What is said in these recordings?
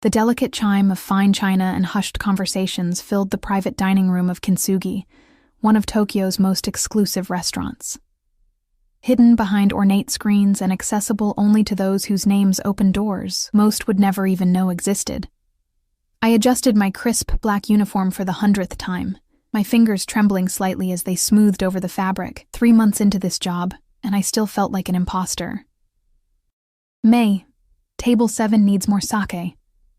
The delicate chime of fine china and hushed conversations filled the private dining room of Kintsugi, one of Tokyo's most exclusive restaurants. Hidden behind ornate screens and accessible only to those whose names opened doors most would never even know existed. I adjusted my crisp black uniform for the 100th time, my fingers trembling slightly as they smoothed over the fabric. 3 months into this job, and I still felt like an imposter. "May, table 7 needs more sake,"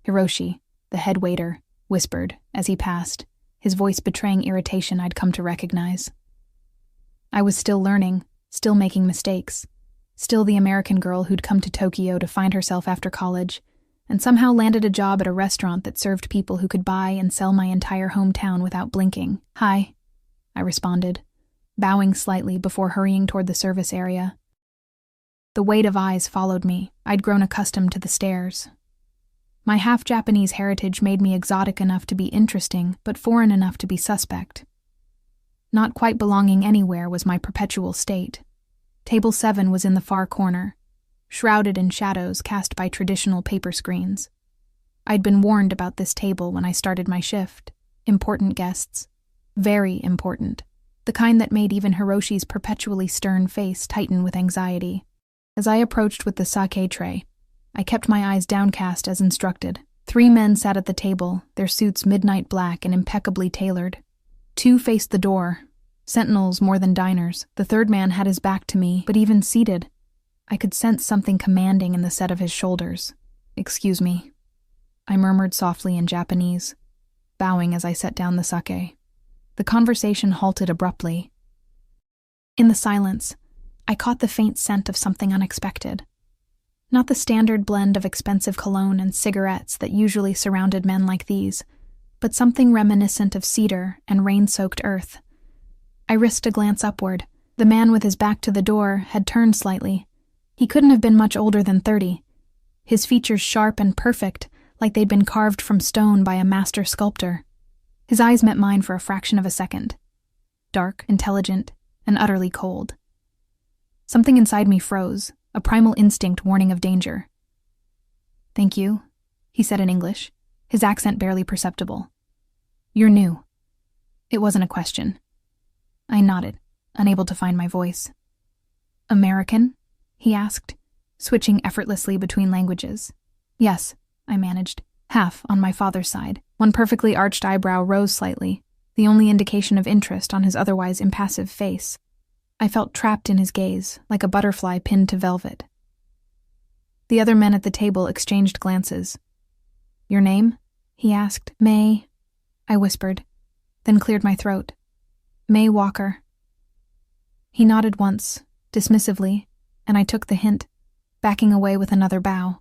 Hiroshi, the head waiter, whispered as he passed, his voice betraying irritation I'd come to recognize. I was still learning, still making mistakes, still the American girl who'd come to Tokyo to find herself after college, and somehow landed a job at a restaurant that served people who could buy and sell my entire hometown without blinking. "Hi," I responded, bowing slightly before hurrying toward the service area. The weight of eyes followed me. I'd grown accustomed to the stares. My half-Japanese heritage made me exotic enough to be interesting, but foreign enough to be suspect. Not quite belonging anywhere was my perpetual state. Table 7 was in the far corner, shrouded in shadows cast by traditional paper screens. I'd been warned about this table when I started my shift. Important guests. Very important. The kind that made even Hiroshi's perpetually stern face tighten with anxiety. As I approached with the sake tray, I kept my eyes downcast as instructed. 3 men sat at the table, their suits midnight black and impeccably tailored. 2 faced the door, sentinels more than diners. The 3rd man had his back to me, but even seated, I could sense something commanding in the set of his shoulders. "Excuse me," I murmured softly in Japanese, bowing as I set down the sake. The conversation halted abruptly. In the silence, I caught the faint scent of something unexpected. Not the standard blend of expensive cologne and cigarettes that usually surrounded men like these, but something reminiscent of cedar and rain-soaked earth. I risked a glance upward. The man with his back to the door had turned slightly. He couldn't have been much older than 30. His features sharp and perfect, like they'd been carved from stone by a master sculptor. His eyes met mine for a fraction of a second. Dark, intelligent, and utterly cold. Something inside me froze, a primal instinct warning of danger. "Thank you," he said in English, his accent barely perceptible. "You're new." It wasn't a question. I nodded, unable to find my voice. "American?" he asked, switching effortlessly between languages. "Yes," I managed, half on my father's side. One perfectly arched eyebrow rose slightly, the only indication of interest on his otherwise impassive face. I felt trapped in his gaze, like a butterfly pinned to velvet. The other men at the table exchanged glances. "Your name?" he asked. "May," I whispered, then cleared my throat. "May Walker." He nodded once, dismissively, and I took the hint, backing away with another bow.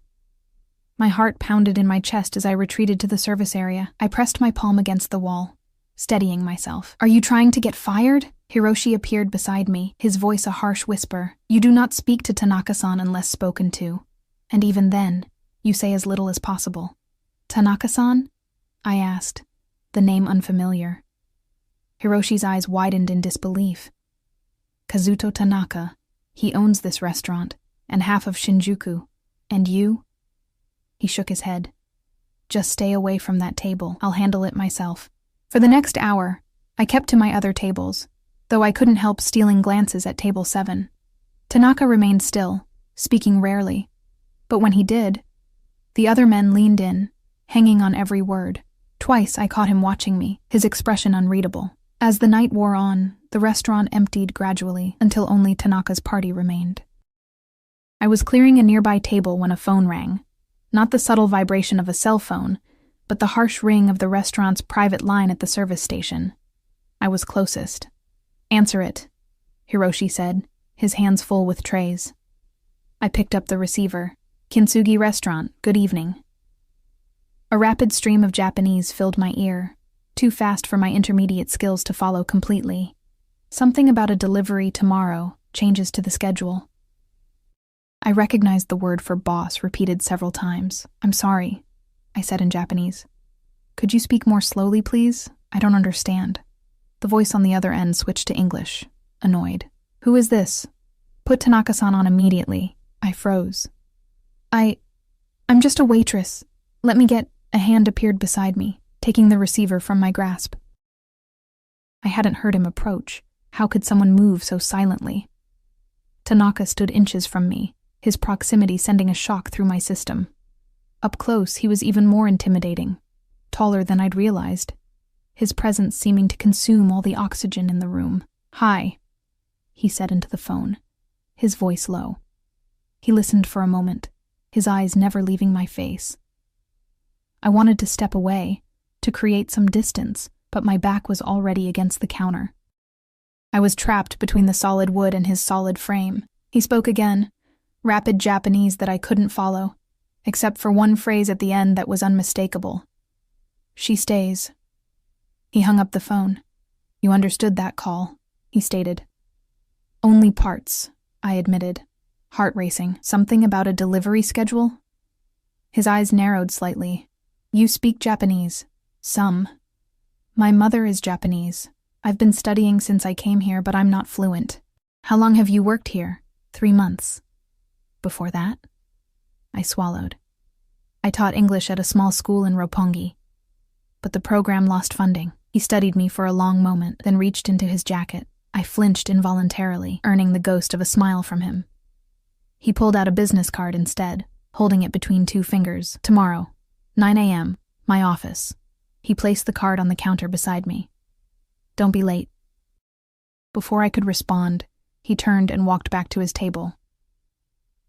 My heart pounded in my chest as I retreated to the service area. I pressed my palm against the wall, steadying myself. "Are you trying to get fired?" Hiroshi appeared beside me, his voice a harsh whisper. "You do not speak to Tanaka-san unless spoken to, and even then, you say as little as possible." "Tanaka-san?" I asked, the name unfamiliar. Hiroshi's eyes widened in disbelief. "Kazuto Tanaka. He owns this restaurant, and half of Shinjuku. And you?" He shook his head. "Just stay away from that table. I'll handle it myself." For the next hour, I kept to my other tables, though I couldn't help stealing glances at table 7. Tanaka remained still, speaking rarely. But when he did, the other men leaned in, hanging on every word. Twice I caught him watching me, his expression unreadable. As the night wore on, the restaurant emptied gradually until only Tanaka's party remained. I was clearing a nearby table when a phone rang. Not the subtle vibration of a cell phone, but the harsh ring of the restaurant's private line at the service station. I was closest. "Answer it," Hiroshi said, his hands full with trays. I picked up the receiver. "Kintsugi Restaurant, good evening." A rapid stream of Japanese filled my ear, too fast for my intermediate skills to follow completely. Something about a delivery tomorrow, changes to the schedule. I recognized the word for boss repeated several times. "I'm sorry," I said in Japanese. "Could you speak more slowly, please? I don't understand." The voice on the other end switched to English, annoyed. "Who is this? Put Tanaka-san on immediately." I froze. I'm just a waitress. Let me get..." A hand appeared beside me, taking the receiver from my grasp. I hadn't heard him approach. How could someone move so silently? Tanaka stood inches from me, his proximity sending a shock through my system. Up close, he was even more intimidating, taller than I'd realized, his presence seeming to consume all the oxygen in the room. "Hi," he said into the phone, his voice low. He listened for a moment, his eyes never leaving my face. I wanted to step away, to create some distance, but my back was already against the counter. I was trapped between the solid wood and his solid frame. He spoke again, rapid Japanese that I couldn't follow, except for one phrase at the end that was unmistakable. "She stays." He hung up the phone. "You understood that call," he stated. "Only parts," I admitted, heart racing. "Something about a delivery schedule?" His eyes narrowed slightly. "You speak Japanese." "Some." "My mother is Japanese. I've been studying since I came here, but I'm not fluent." "How long have you worked here?" 3 months. "Before that?" I swallowed. "I taught English at a small school in Roppongi. But the program lost funding." He studied me for a long moment, then reached into his jacket. I flinched involuntarily, earning the ghost of a smile from him. He pulled out a business card instead, holding it between 2 fingers. "Tomorrow, 9 a.m., my office." He placed the card on the counter beside me. "Don't be late." Before I could respond, he turned and walked back to his table.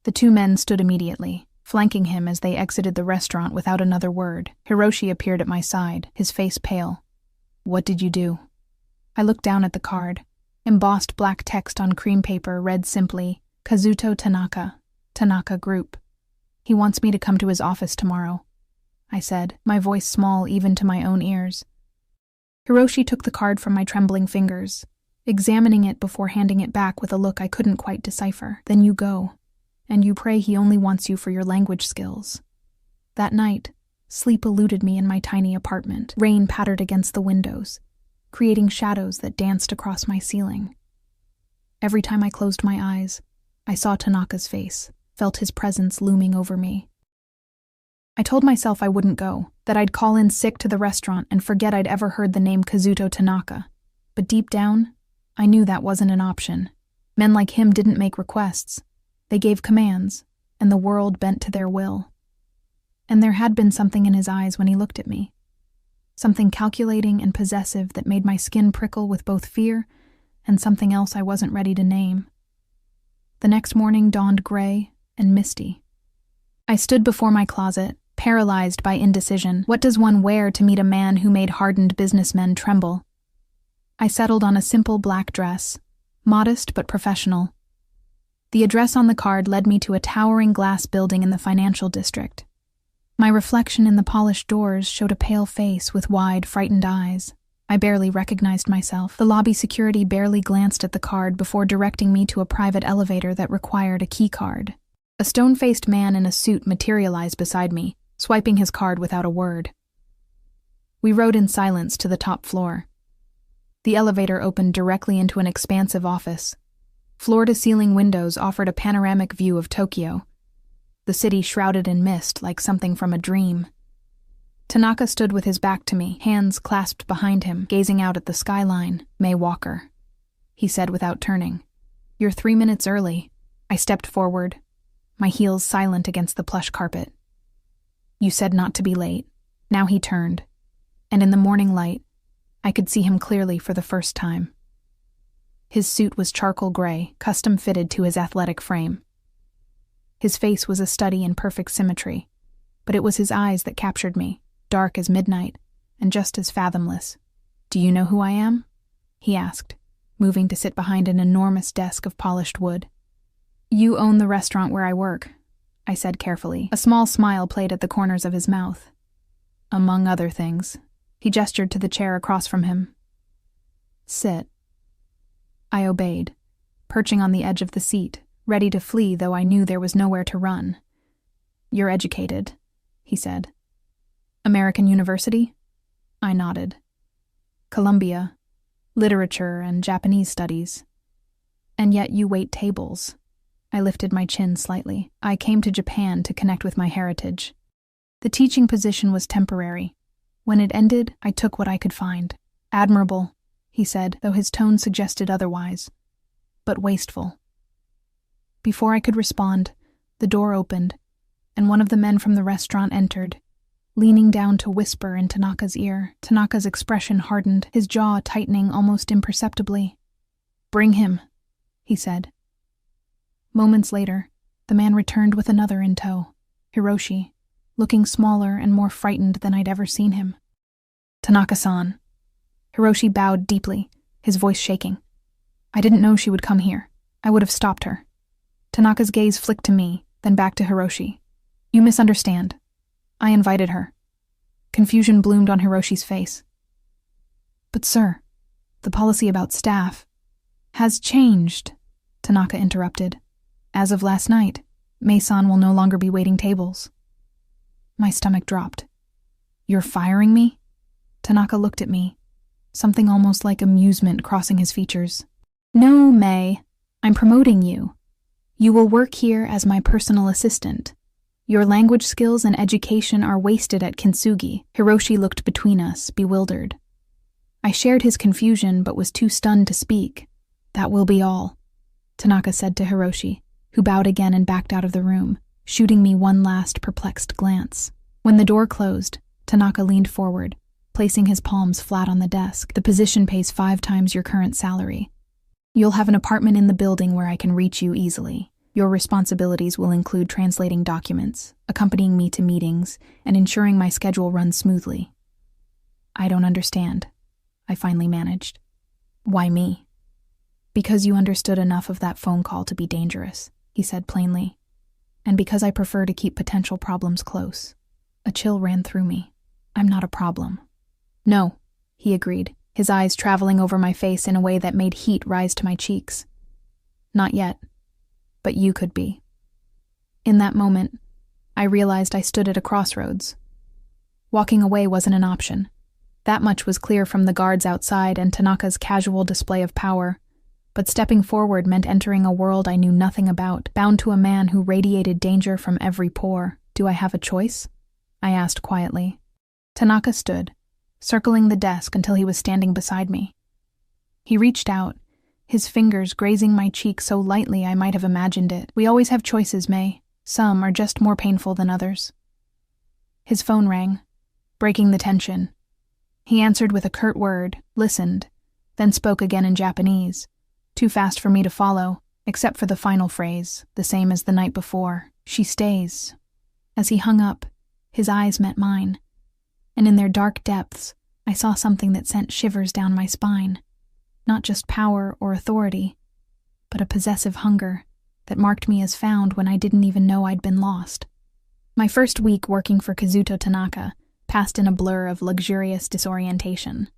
The 2 men stood immediately, flanking him as they exited the restaurant without another word. Hiroshi appeared at my side, his face pale. "What did you do?" I looked down at the card. Embossed black text on cream paper read simply, "Kazuto Tanaka, Tanaka Group. He wants me to come to his office tomorrow," I said, my voice small even to my own ears. Hiroshi took the card from my trembling fingers, examining it before handing it back with a look I couldn't quite decipher. "Then you go, and you pray he only wants you for your language skills." That night, sleep eluded me in my tiny apartment. Rain pattered against the windows, creating shadows that danced across my ceiling. Every time I closed my eyes, I saw Tanaka's face, felt his presence looming over me. I told myself I wouldn't go, that I'd call in sick to the restaurant and forget I'd ever heard the name Kazuto Tanaka. But deep down, I knew that wasn't an option. Men like him didn't make requests. They gave commands, and the world bent to their will. And there had been something in his eyes when he looked at me. Something calculating and possessive that made my skin prickle with both fear and something else I wasn't ready to name. The next morning dawned gray and misty. I stood before my closet, paralyzed by indecision. What does one wear to meet a man who made hardened businessmen tremble? I settled on a simple black dress, modest but professional. The address on the card led me to a towering glass building in the financial district. My reflection in the polished doors showed a pale face with wide, frightened eyes. I barely recognized myself. The lobby security barely glanced at the card before directing me to a private elevator that required a key card. A stone-faced man in a suit materialized beside me, swiping his card without a word. We rode in silence to the top floor. The elevator opened directly into an expansive office. Floor-to-ceiling windows offered a panoramic view of Tokyo, the city shrouded in mist like something from a dream. Tanaka stood with his back to me, hands clasped behind him, gazing out at the skyline. "May Walker," he said without turning. "You're 3 minutes early." I stepped forward, my heels silent against the plush carpet. "You said not to be late." Now he turned, and in the morning light, I could see him clearly for the first time. His suit was charcoal gray, custom-fitted to his athletic frame. His face was a study in perfect symmetry, but it was his eyes that captured me, dark as midnight, and just as fathomless. "Do you know who I am?" he asked, moving to sit behind an enormous desk of polished wood. "You own the restaurant where I work," I said carefully. A small smile played at the corners of his mouth. "Among other things." He gestured to the chair across from him. "Sit." I obeyed, perching on the edge of the seat, ready to flee though I knew there was nowhere to run. "You're educated," he said. "American University?" I nodded. "Columbia, literature and Japanese studies. And yet you wait tables." I lifted my chin slightly. "I came to Japan to connect with my heritage." The teaching position was temporary. When it ended, I took what I could find. Admirable, he said, though his tone suggested otherwise. But wasteful. Before I could respond, the door opened, and one of the men from the restaurant entered, leaning down to whisper in Tanaka's ear. Tanaka's expression hardened, his jaw tightening almost imperceptibly. "Bring him," he said. Moments later, the man returned with another in tow, Hiroshi, looking smaller and more frightened than I'd ever seen him. "Tanaka-san." Hiroshi bowed deeply, his voice shaking. "I didn't know she would come here. I would have stopped her." Tanaka's gaze flicked to me, then back to Hiroshi. "You misunderstand. I invited her." Confusion bloomed on Hiroshi's face. "But sir, the policy about staff has changed," Tanaka interrupted. "As of last night, Mei-san will no longer be waiting tables." My stomach dropped. "You're firing me?" Tanaka looked at me, something almost like amusement crossing his features. "No, Mei. I'm promoting you. You will work here as my personal assistant. Your language skills and education are wasted at Kintsugi." Hiroshi looked between us, bewildered. I shared his confusion but was too stunned to speak. "That will be all," Tanaka said to Hiroshi, who bowed again and backed out of the room, shooting me one last perplexed glance. When the door closed, Tanaka leaned forward, placing his palms flat on the desk. "The position pays 5 times your current salary. You'll have an apartment in the building where I can reach you easily. Your responsibilities will include translating documents, accompanying me to meetings, and ensuring my schedule runs smoothly." "I don't understand," I finally managed. "Why me?" "Because you understood enough of that phone call to be dangerous," he said plainly. "And because I prefer to keep potential problems close." A chill ran through me. "I'm not a problem." "No," he agreed, his eyes traveling over my face in a way that made heat rise to my cheeks. "Not yet. But you could be." In that moment, I realized I stood at a crossroads. Walking away wasn't an option. That much was clear from the guards outside and Tanaka's casual display of power. But stepping forward meant entering a world I knew nothing about, bound to a man who radiated danger from every pore. "Do I have a choice?" I asked quietly. Tanaka stood, circling the desk until he was standing beside me. He reached out, his fingers grazing my cheek so lightly I might have imagined it. "We always have choices, Mei. Some are just more painful than others." His phone rang, breaking the tension. He answered with a curt word, listened, then spoke again in Japanese, too fast for me to follow, except for the final phrase, the same as the night before. "She stays." As he hung up, his eyes met mine, and in their dark depths, I saw something that sent shivers down my spine. Not just power or authority, but a possessive hunger that marked me as found when I didn't even know I'd been lost. My first week working for Kazuto Tanaka passed in a blur of luxurious disorientation.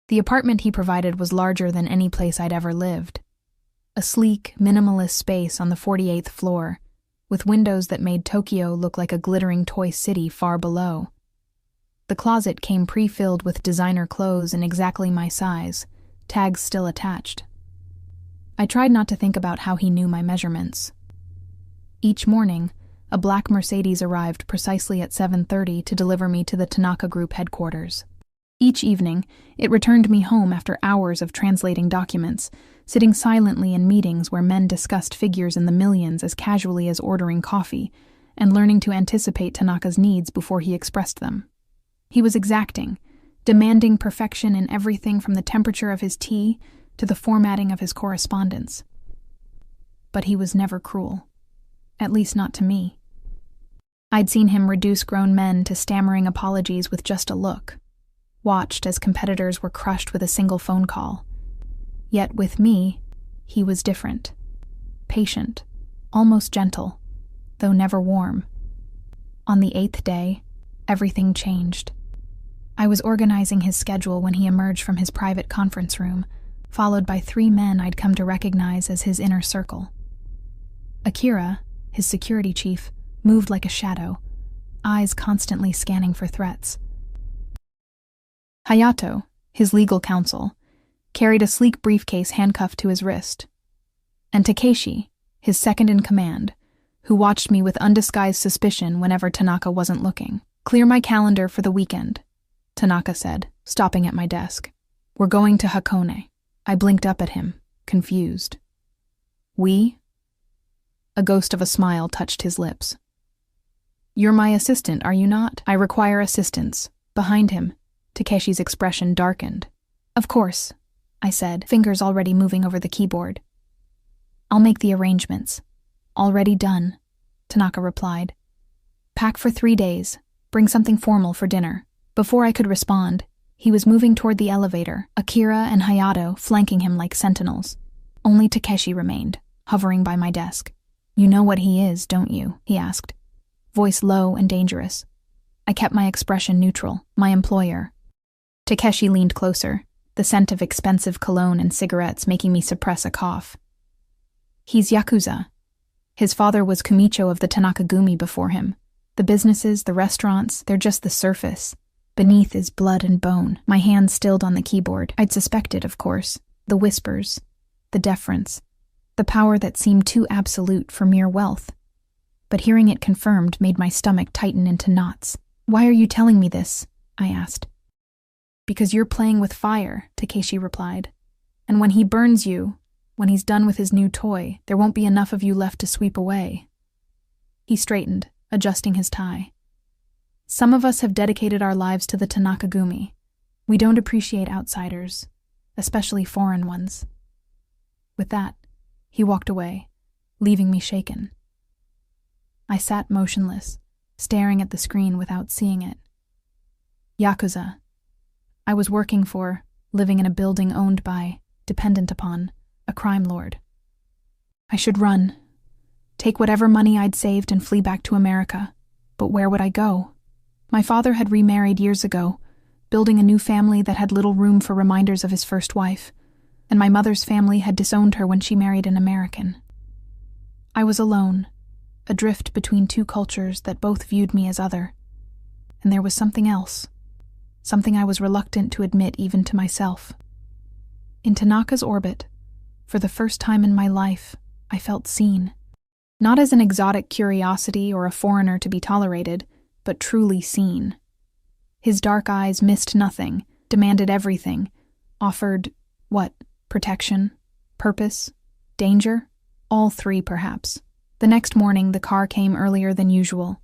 The apartment he provided was larger than any place I'd ever lived. A sleek, minimalist space on the 48th floor, with windows that made Tokyo look like a glittering toy city far below. The closet came pre-filled with designer clothes in exactly my size, tags still attached. I tried not to think about how he knew my measurements. Each morning, a black Mercedes arrived precisely at 7:30 to deliver me to the Tanaka Group headquarters. Each evening, it returned me home after hours of translating documents, sitting silently in meetings where men discussed figures in the millions as casually as ordering coffee, and learning to anticipate Tanaka's needs before he expressed them. He was exacting, demanding perfection in everything from the temperature of his tea to the formatting of his correspondence. But he was never cruel. At least not to me. I'd seen him reduce grown men to stammering apologies with just a look, watched as competitors were crushed with a single phone call. Yet with me, he was different. Patient, almost gentle, though never warm. On the 8th day, everything changed. I was organizing his schedule when he emerged from his private conference room, followed by 3 men I'd come to recognize as his inner circle. Akira, his security chief, moved like a shadow, eyes constantly scanning for threats. Hayato, his legal counsel, carried a sleek briefcase handcuffed to his wrist. And Takeshi, his second in command, who watched me with undisguised suspicion whenever Tanaka wasn't looking. "Clear my calendar for the weekend," Tanaka said, stopping at my desk. "We're going to Hakone." I blinked up at him, confused. "We?" A ghost of a smile touched his lips. "You're my assistant, are you not?" "I require assistance." Behind him, Takeshi's expression darkened. "Of course," I said, fingers already moving over the keyboard. "I'll make the arrangements." "Already done," Tanaka replied. "Pack for 3 days. Bring something formal for dinner." Before I could respond, he was moving toward the elevator, Akira and Hayato flanking him like sentinels. Only Takeshi remained, hovering by my desk. "You know what he is, don't you?" he asked, voice low and dangerous. I kept my expression neutral. "My employer." Takeshi leaned closer, the scent of expensive cologne and cigarettes making me suppress a cough. "He's Yakuza. His father was Kumicho of the Tanakagumi before him. The businesses, the restaurants, they're just the surface. Beneath is blood and bone." My hands stilled on the keyboard. I'd suspected, of course. The whispers, the deference, the power that seemed too absolute for mere wealth. But hearing it confirmed made my stomach tighten into knots. "Why are you telling me this?" I asked. "Because you're playing with fire," Takeshi replied. "And when he burns you, when he's done with his new toy, there won't be enough of you left to sweep away." He straightened, adjusting his tie. "Some of us have dedicated our lives to the Tanakagumi. We don't appreciate outsiders, especially foreign ones." With that, he walked away, leaving me shaken. I sat motionless, staring at the screen without seeing it. Yakuza. I was working for, living in a building owned by, dependent upon, a crime lord. I should run, take whatever money I'd saved and flee back to America. But where would I go? My father had remarried years ago, building a new family that had little room for reminders of his first wife, and my mother's family had disowned her when she married an American. I was alone, adrift between two cultures that both viewed me as other. And there was something else, something I was reluctant to admit even to myself. In Tanaka's orbit, for the first time in my life, I felt seen. Not as an exotic curiosity or a foreigner to be tolerated, but truly seen. His dark eyes missed nothing, demanded everything, offered, what, protection, purpose, danger? All three, perhaps. The next morning, the car came earlier than usual.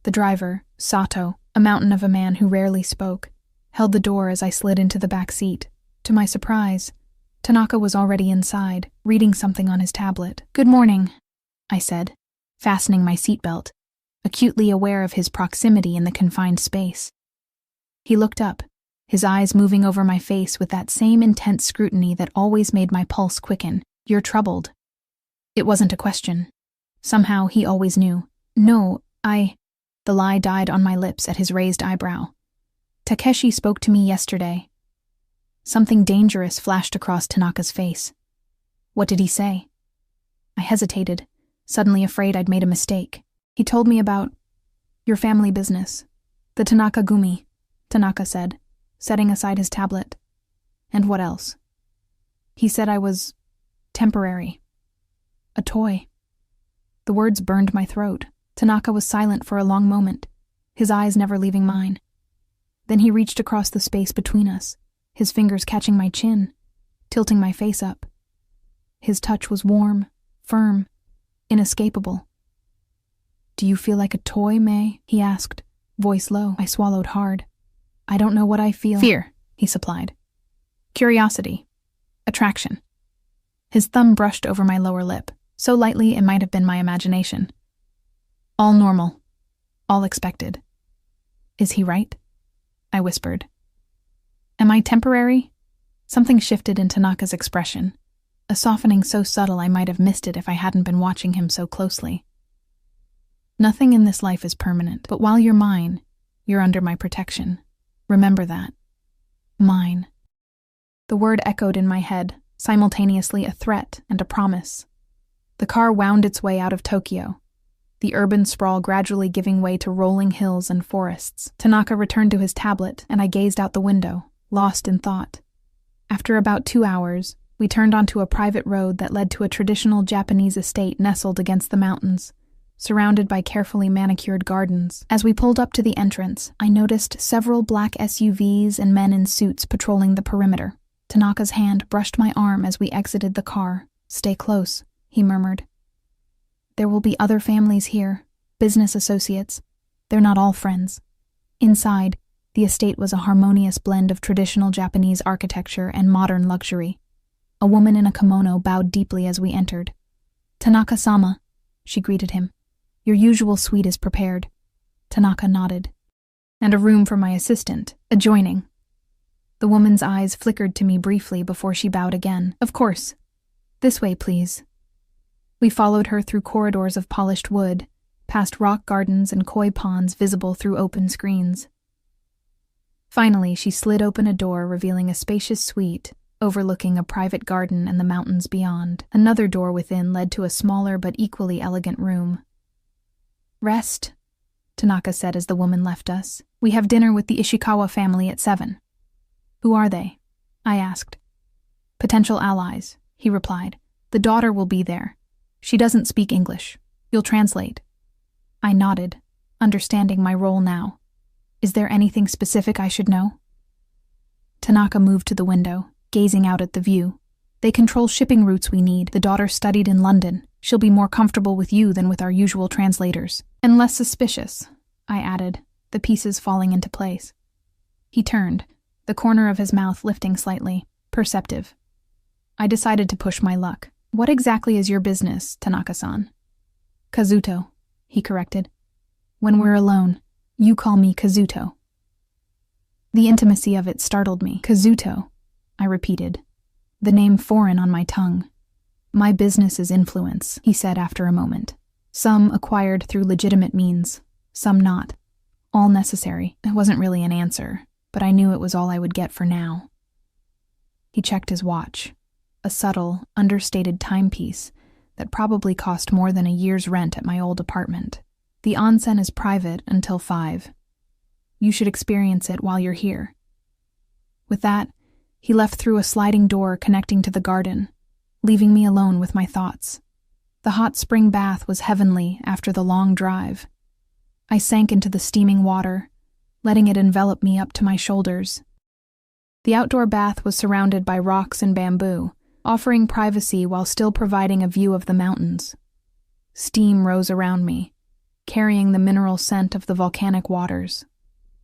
The driver, Sato, a mountain of a man who rarely spoke, held the door as I slid into the back seat. To my surprise, Tanaka was already inside, reading something on his tablet. "Good morning," I said, fastening my seatbelt, acutely aware of his proximity in the confined space. He looked up, his eyes moving over my face with that same intense scrutiny that always made my pulse quicken. "You're troubled." It wasn't a question. Somehow he always knew. "No, The lie died on my lips at his raised eyebrow. "Takeshi spoke to me yesterday." Something dangerous flashed across Tanaka's face. "What did he say?" I hesitated, suddenly afraid I'd made a mistake. "He told me about your family business, the Tanakagumi," Tanaka said, setting aside his tablet. "And what else?" "He said I was temporary. A toy." The words burned my throat. Tanaka was silent for a long moment, his eyes never leaving mine. Then he reached across the space between us, his fingers catching my chin, tilting my face up. His touch was warm, firm, inescapable. "Do you feel like a toy, May?" he asked, voice low. I swallowed hard. "I don't know what I feel." "Fear," he supplied. "Curiosity. Attraction." His thumb brushed over my lower lip, so lightly it might have been my imagination. "All normal. All expected." "Is he right?" I whispered. "Am I temporary?" Something shifted in Tanaka's expression, a softening so subtle I might have missed it if I hadn't been watching him so closely. "Nothing in this life is permanent, but while you're mine, you're under my protection. Remember that. Mine." The word echoed in my head, simultaneously a threat and a promise. The car wound its way out of Tokyo, the urban sprawl gradually giving way to rolling hills and forests. Tanaka returned to his tablet, and I gazed out the window, lost in thought. After about 2 hours, we turned onto a private road that led to a traditional Japanese estate nestled against the mountains, surrounded by carefully manicured gardens. As we pulled up to the entrance, I noticed several black SUVs and men in suits patrolling the perimeter. Tanaka's hand brushed my arm as we exited the car. "Stay close," he murmured. "There will be other families here, business associates. They're not all friends." Inside, the estate was a harmonious blend of traditional Japanese architecture and modern luxury. A woman in a kimono bowed deeply as we entered. "Tanaka-sama," she greeted him. "Your usual suite is prepared." Tanaka nodded. "And a room for my assistant, adjoining." The woman's eyes flickered to me briefly before she bowed again. "Of course. This way, please." We followed her through corridors of polished wood, past rock gardens and koi ponds visible through open screens. Finally, she slid open a door revealing a spacious suite overlooking a private garden and the mountains beyond. Another door within led to a smaller but equally elegant room. "Rest," Tanaka said as the woman left us. "We have dinner with the Ishikawa family at 7. "Who are they?" I asked. "Potential allies," he replied. "The daughter will be there. She doesn't speak English. You'll translate." I nodded, understanding my role now. "Is there anything specific I should know?" Tanaka moved to the window, gazing out at the view. "They control shipping routes we need. The daughter studied in London. She'll be more comfortable with you than with our usual translators. And less suspicious," I added, the pieces falling into place. He turned, the corner of his mouth lifting slightly, perceptive. I decided to push my luck. "What exactly is your business, Tanaka-san?" "Kazuto," he corrected. "When we're alone, you call me Kazuto." The intimacy of it startled me. "Kazuto," I repeated, the name foreign on my tongue. "My business is influence," he said after a moment. "Some acquired through legitimate means, some not. All necessary." It wasn't really an answer, but I knew it was all I would get for now. He checked his watch, a subtle, understated timepiece that probably cost more than a year's rent at my old apartment. "The onsen is private until 5. You should experience it while you're here." With that, he left through a sliding door connecting to the garden, leaving me alone with my thoughts. The hot spring bath was heavenly after the long drive. I sank into the steaming water, letting it envelop me up to my shoulders. The outdoor bath was surrounded by rocks and bamboo, offering privacy while still providing a view of the mountains. Steam rose around me, carrying the mineral scent of the volcanic waters.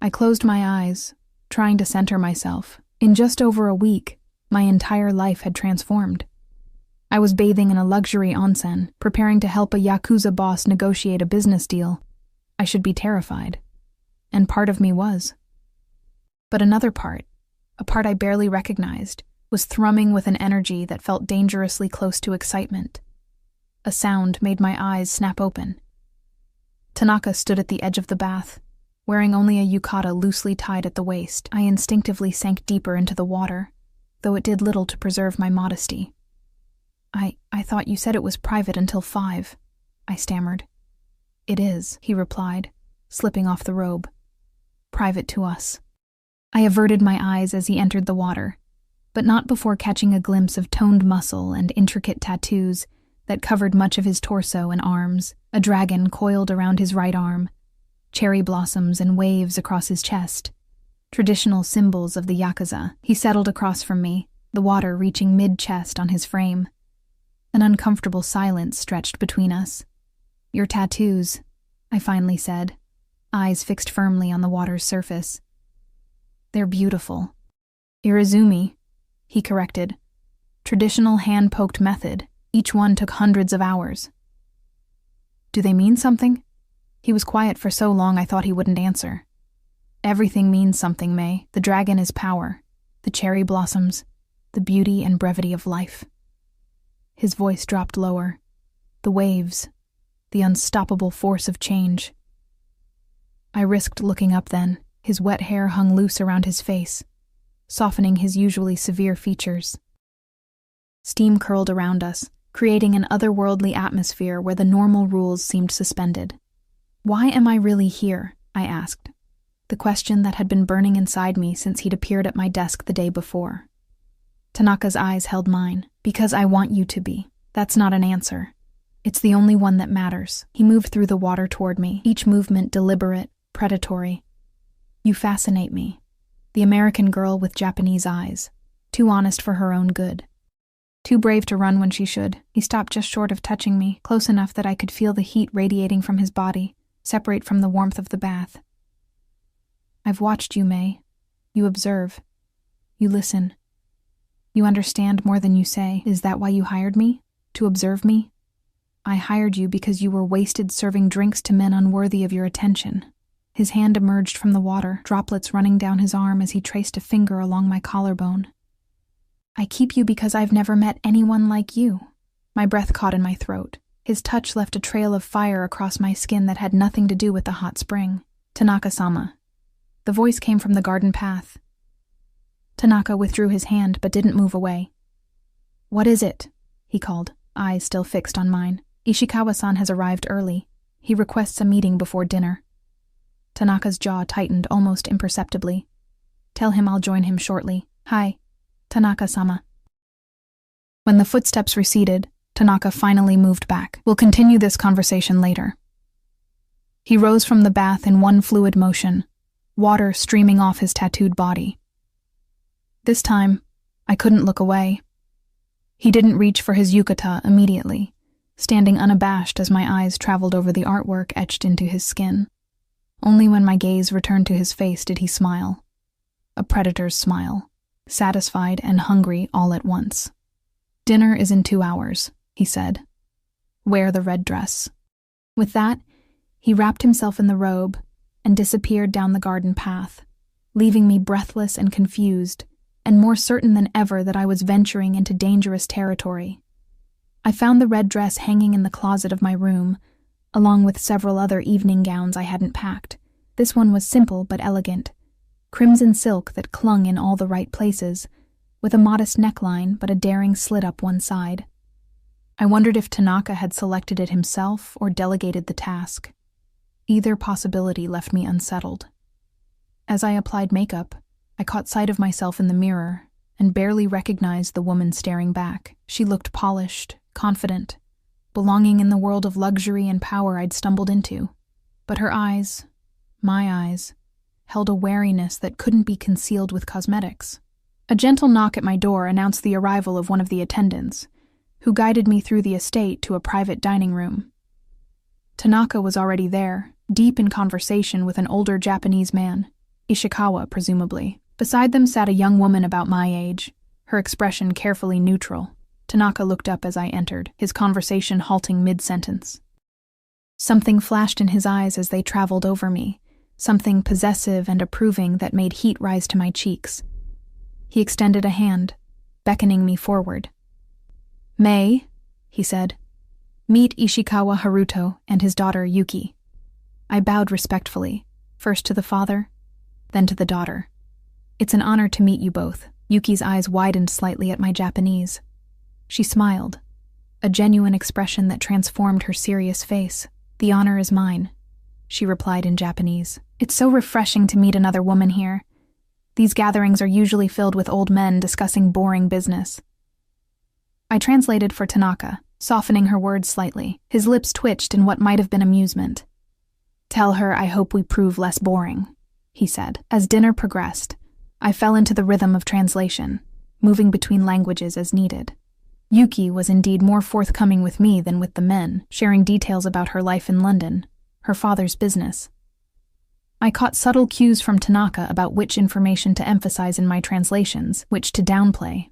I closed my eyes, trying to center myself. In just over a week, my entire life had transformed. I was bathing in a luxury onsen, preparing to help a Yakuza boss negotiate a business deal. I should be terrified. And part of me was. But another part, a part I barely recognized, was thrumming with an energy that felt dangerously close to excitement. A sound made my eyes snap open. Tanaka stood at the edge of the bath, wearing only a yukata loosely tied at the waist. I instinctively sank deeper into the water, though it did little to preserve my modesty. I thought you said it was private until 5, I stammered. "It is," he replied, slipping off the robe. "Private to us." I averted my eyes as he entered the water, but not before catching a glimpse of toned muscle and intricate tattoos that covered much of his torso and arms, a dragon coiled around his right arm, cherry blossoms and waves across his chest, traditional symbols of the Yakuza. He settled across from me, the water reaching mid-chest on his frame. An uncomfortable silence stretched between us. "Your tattoos," I finally said, eyes fixed firmly on the water's surface. "They're beautiful." "Irizumi," he corrected. "Traditional hand-poked method. Each one took hundreds of hours." "Do they mean something?" He was quiet for so long I thought he wouldn't answer. "Everything means something, May. The dragon is power. The cherry blossoms. The beauty and brevity of life." His voice dropped lower. "The waves. The unstoppable force of change." I risked looking up then. His wet hair hung loose around his face, softening his usually severe features. Steam curled around us, creating an otherworldly atmosphere where the normal rules seemed suspended. "Why am I really here?" I asked, the question that had been burning inside me since he'd appeared at my desk the day before. Tanaka's eyes held mine. "Because I want you to be. That's not an answer. It's the only one that matters. He moved through the water toward me, each movement deliberate, predatory. You fascinate me. The American girl with Japanese eyes. Too honest for her own good. Too brave to run when she should. He stopped just short of touching me, close enough that I could feel the heat radiating from his body, separate from the warmth of the bath. I've watched you, May. You observe. You listen. You understand more than you say. Is that why you hired me? To observe me? I hired you because you were wasted serving drinks to men unworthy of your attention. His hand emerged from the water, droplets running down his arm as he traced a finger along my collarbone. I keep you because I've never met anyone like you. My breath caught in my throat. His touch left a trail of fire across my skin that had nothing to do with the hot spring. Tanaka-sama. The voice came from the garden path. Tanaka withdrew his hand but didn't move away. What is it? He called, eyes still fixed on mine. Ishikawa-san has arrived early. He requests a meeting before dinner. Tanaka's jaw tightened almost imperceptibly. Tell him I'll join him shortly. Hi, Tanaka-sama. When the footsteps receded, Tanaka finally moved back. We'll continue this conversation later. He rose from the bath in one fluid motion, water streaming off his tattooed body. This time, I couldn't look away. He didn't reach for his yukata immediately, standing unabashed as my eyes traveled over the artwork etched into his skin. Only when my gaze returned to his face did he smile. A predator's smile, satisfied and hungry all at once. Dinner is in 2 hours, he said. Wear the red dress. With that, he wrapped himself in the robe and disappeared down the garden path, leaving me breathless and confused, and more certain than ever that I was venturing into dangerous territory. I found the red dress hanging in the closet of my room, along with several other evening gowns I hadn't packed. This one was simple but elegant, crimson silk that clung in all the right places, with a modest neckline but a daring slit up one side. I wondered if Tanaka had selected it himself or delegated the task. Either possibility left me unsettled. As I applied makeup, I caught sight of myself in the mirror and barely recognized the woman staring back. She looked polished, confident, belonging in the world of luxury and power I'd stumbled into. But her eyes, my eyes, held a wariness that couldn't be concealed with cosmetics. A gentle knock at my door announced the arrival of one of the attendants, who guided me through the estate to a private dining room. Tanaka was already there, deep in conversation with an older Japanese man, Ishikawa presumably. Beside them sat a young woman about my age, her expression carefully neutral. Tanaka looked up as I entered, his conversation halting mid-sentence. Something flashed in his eyes as they traveled over me, something possessive and approving that made heat rise to my cheeks. He extended a hand, beckoning me forward. May, he said, meet Ishikawa Haruto and his daughter Yuki. I bowed respectfully, first to the father, then to the daughter. It's an honor to meet you both. Yuki's eyes widened slightly at my Japanese. She smiled, a genuine expression that transformed her serious face. The honor is mine, she replied in Japanese. It's so refreshing to meet another woman here. These gatherings are usually filled with old men discussing boring business. I translated for Tanaka, softening her words slightly. His lips twitched in what might have been amusement. Tell her I hope we prove less boring, he said. As dinner progressed, I fell into the rhythm of translation, moving between languages as needed. Yuki was indeed more forthcoming with me than with the men, sharing details about her life in London, her father's business. I caught subtle cues from Tanaka about which information to emphasize in my translations, which to downplay.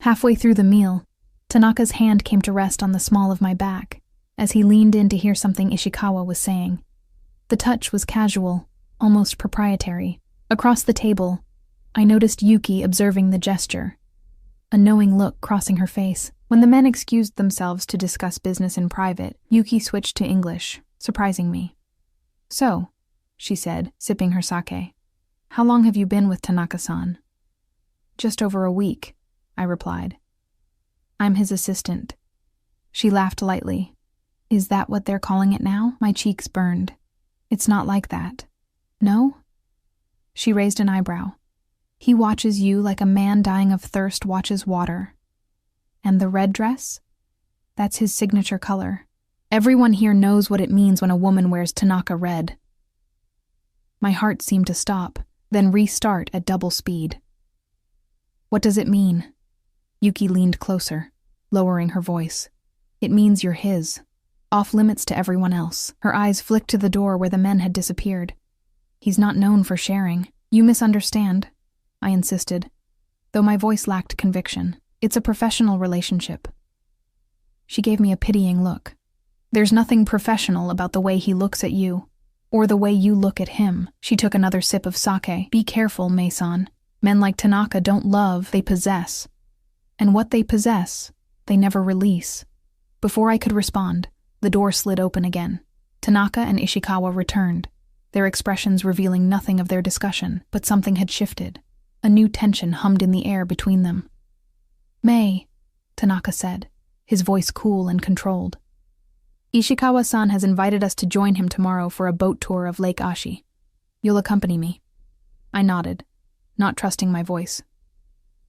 Halfway through the meal, Tanaka's hand came to rest on the small of my back, as he leaned in to hear something Ishikawa was saying. The touch was casual, almost proprietary. Across the table, I noticed Yuki observing the gesture, a knowing look crossing her face. When the men excused themselves to discuss business in private, Yuki switched to English, surprising me. So, she said, sipping her sake, how long have you been with Tanaka-san? Just over a week, I replied. I'm his assistant. She laughed lightly. Is that what they're calling it now? My cheeks burned. It's not like that. No? She raised an eyebrow. He watches you like a man dying of thirst watches water. And the red dress? That's his signature color. Everyone here knows what it means when a woman wears Tanaka red. My heart seemed to stop, then restart at double speed. What does it mean? Yuki leaned closer, lowering her voice. It means you're his, off limits to everyone else. Her eyes flicked to the door where the men had disappeared. He's not known for sharing. You misunderstand, I insisted, though my voice lacked conviction. It's a professional relationship. She gave me a pitying look. There's nothing professional about the way he looks at you, or the way you look at him. She took another sip of sake. Be careful, Mei-san. Men like Tanaka don't love, they possess. And what they possess, they never release. Before I could respond, the door slid open again. Tanaka and Ishikawa returned, their expressions revealing nothing of their discussion, but something had shifted. A new tension hummed in the air between them. Mei, Tanaka said, his voice cool and controlled. Ishikawa-san has invited us to join him tomorrow for a boat tour of Lake Ashi. You'll accompany me. I nodded, not trusting my voice.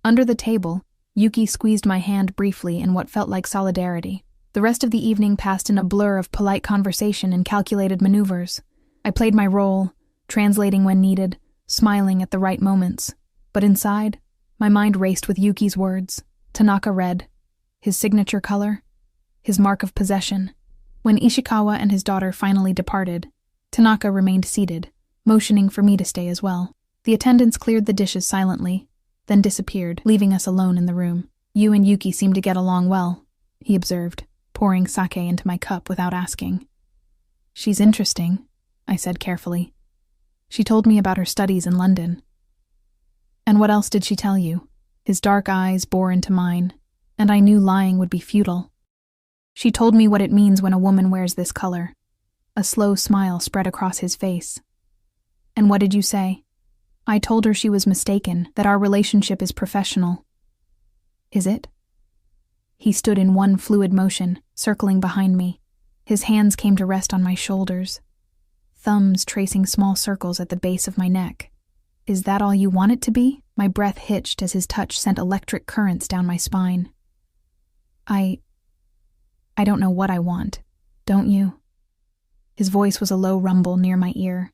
Under the table, Yuki squeezed my hand briefly in what felt like solidarity. The rest of the evening passed in a blur of polite conversation and calculated maneuvers. I played my role, translating when needed, smiling at the right moments. But inside, my mind raced with Yuki's words. Tanaka red, his signature color, his mark of possession. When Ishikawa and his daughter finally departed, Tanaka remained seated, motioning for me to stay as well. The attendants cleared the dishes silently, then disappeared, leaving us alone in the room. You and Yuki seem to get along well, he observed, pouring sake into my cup without asking. She's interesting, I said carefully. She told me about her studies in London. And what else did she tell you? His dark eyes bore into mine, and I knew lying would be futile. She told me what it means when a woman wears this color. A slow smile spread across his face. And what did you say? I told her she was mistaken, that our relationship is professional. Is it? He stood in one fluid motion, circling behind me. His hands came to rest on my shoulders, thumbs tracing small circles at the base of my neck. Is that all you want it to be? My breath hitched as his touch sent electric currents down my spine. I don't know what I want, don't you? His voice was a low rumble near my ear.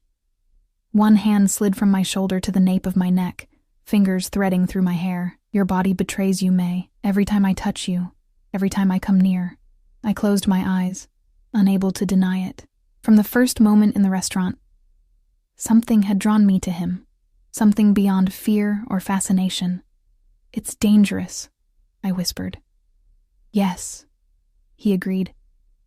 One hand slid from my shoulder to the nape of my neck, fingers threading through my hair. Your body betrays you, Mei. Every time I touch you, every time I come near. I closed my eyes, unable to deny it. From the first moment in the restaurant, something had drawn me to him. Something beyond fear or fascination. It's dangerous, I whispered. Yes, he agreed,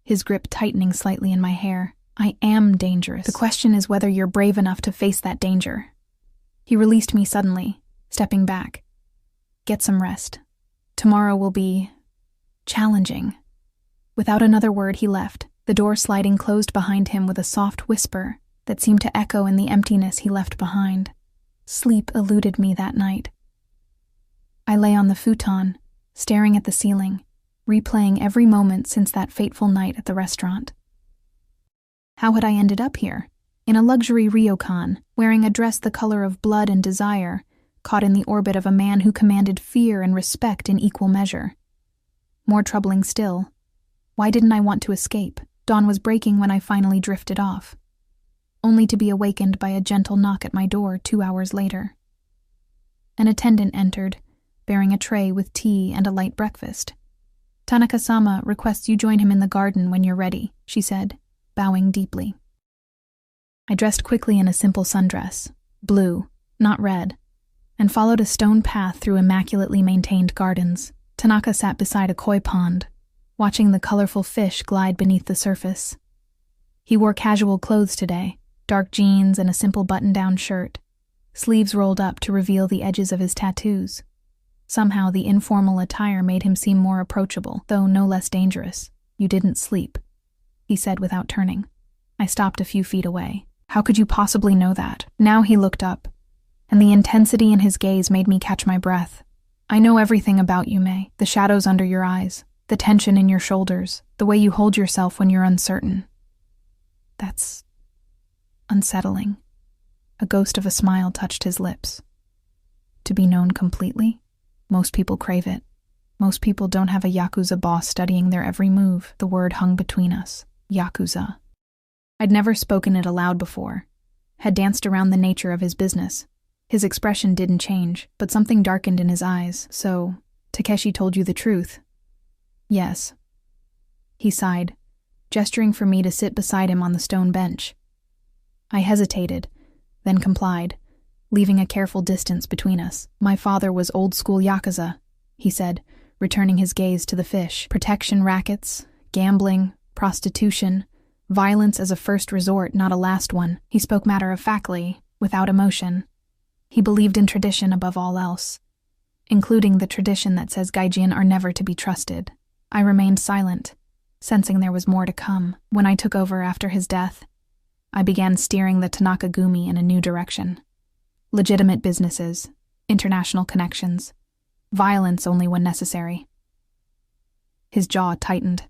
his grip tightening slightly in my hair. I am dangerous. The question is whether you're brave enough to face that danger. He released me suddenly, stepping back. Get some rest. Tomorrow will be challenging. Without another word, he left, the door sliding closed behind him with a soft whisper that seemed to echo in the emptiness he left behind. Sleep eluded me that night. I lay on the futon, staring at the ceiling, replaying every moment since that fateful night at the restaurant. How had I ended up here? In a luxury ryokan, wearing a dress the color of blood and desire, caught in the orbit of a man who commanded fear and respect in equal measure. More troubling still, why didn't I want to escape? Dawn was breaking when I finally drifted off, only to be awakened by a gentle knock at my door 2 hours later. An attendant entered, bearing a tray with tea and a light breakfast. Tanaka-sama requests you join him in the garden when you're ready, she said, bowing deeply. I dressed quickly in a simple sundress, blue, not red, and followed a stone path through immaculately maintained gardens. Tanaka sat beside a koi pond, watching the colorful fish glide beneath the surface. He wore casual clothes today, dark jeans and a simple button-down shirt, sleeves rolled up to reveal the edges of his tattoos. Somehow the informal attire made him seem more approachable, though no less dangerous. You didn't sleep, he said without turning. I stopped a few feet away. How could you possibly know that? Now he looked up, and the intensity in his gaze made me catch my breath. I know everything about you, Mei. The shadows under your eyes, the tension in your shoulders, the way you hold yourself when you're uncertain. That's unsettling. A ghost of a smile touched his lips. To be known completely? Most people crave it. Most people don't have a Yakuza boss studying their every move. The word hung between us, Yakuza. I'd never spoken it aloud before, had danced around the nature of his business. His expression didn't change, but something darkened in his eyes. So, Takeshi told you the truth? Yes. He sighed, gesturing for me to sit beside him on the stone bench. I hesitated, then complied, leaving a careful distance between us. My father was old-school Yakuza, he said, returning his gaze to the fish. Protection rackets, gambling, prostitution, violence as a first resort, not a last one. He spoke matter-of-factly, without emotion. He believed in tradition above all else, including the tradition that says gaijin are never to be trusted. I remained silent, sensing there was more to come. When I took over after his death, I began steering the Tanaka Gumi in a new direction. Legitimate businesses, international connections, violence only when necessary. His jaw tightened.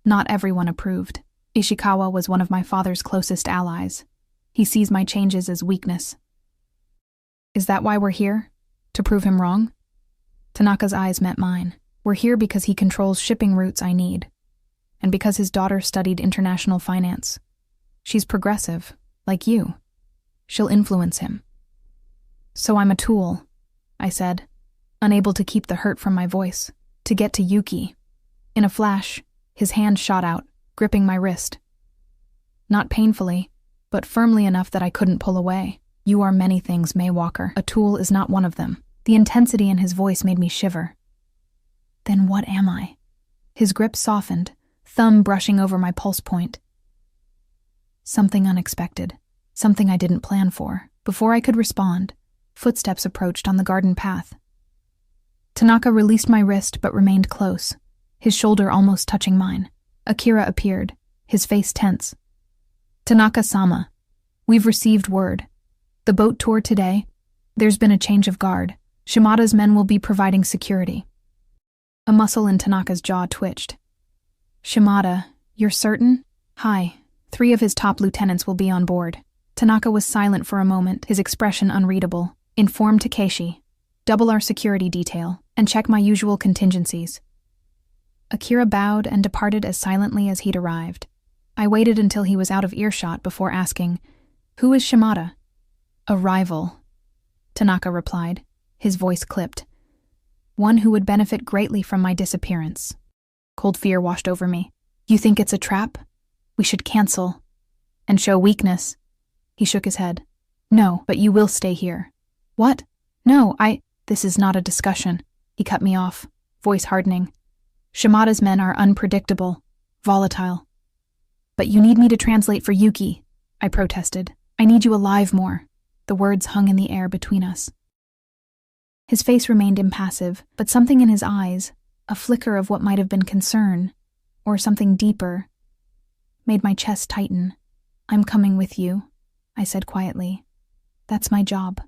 Not everyone approved. Ishikawa was one of my father's closest allies. He sees my changes as weakness. Is that why we're here? To prove him wrong? Tanaka's eyes met mine. We're here because he controls shipping routes I need, and because his daughter studied international finance. She's progressive, like you. She'll influence him. So I'm a tool, I said, unable to keep the hurt from my voice, to get to Yuki. In a flash, his hand shot out, gripping my wrist. Not painfully, but firmly enough that I couldn't pull away. You are many things, May Walker. A tool is not one of them. The intensity in his voice made me shiver. Then what am I? His grip softened, thumb brushing over my pulse point. Something unexpected, something I didn't plan for. Before I could respond, footsteps approached on the garden path. Tanaka released my wrist but remained close, his shoulder almost touching mine. Akira appeared, his face tense. Tanaka-sama, we've received word. The boat tour today, there's been a change of guard. Shimada's men will be providing security. A muscle in Tanaka's jaw twitched. Shimada, you're certain? Hi, 3 of his top lieutenants will be on board. Tanaka was silent for a moment, his expression unreadable. Inform Takeshi. Double our security detail, and check my usual contingencies. Akira bowed and departed as silently as he'd arrived. I waited until he was out of earshot before asking, Who is Shimada? A rival, Tanaka replied, his voice clipped. One who would benefit greatly from my disappearance. Cold fear washed over me. You think it's a trap? We should cancel. And show weakness. He shook his head. No, but you will stay here. What? No, This is not a discussion. He cut me off, voice hardening. Shimada's men are unpredictable, volatile. But you need me to translate for Yuki, I protested. I need you alive more. The words hung in the air between us. His face remained impassive, but something in his eyes, a flicker of what might have been concern, or something deeper, made my chest tighten. I'm coming with you, I said quietly. That's my job.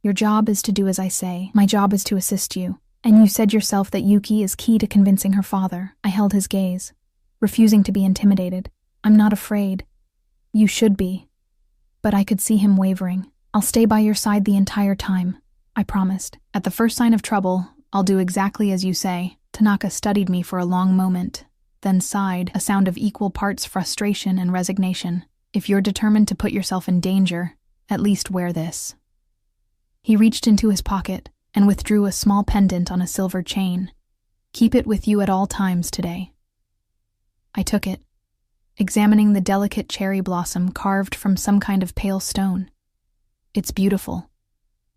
Your job is to do as I say. My job is to assist you. And you said yourself that Yuki is key to convincing her father. I held his gaze, refusing to be intimidated. I'm not afraid. You should be. But I could see him wavering. I'll stay by your side the entire time, I promised. At the first sign of trouble, I'll do exactly as you say. Tanaka studied me for a long moment, then sighed, a sound of equal parts frustration and resignation. If you're determined to put yourself in danger, at least wear this. He reached into his pocket and withdrew a small pendant on a silver chain. Keep it with you at all times today. I took it, examining the delicate cherry blossom carved from some kind of pale stone. It's beautiful.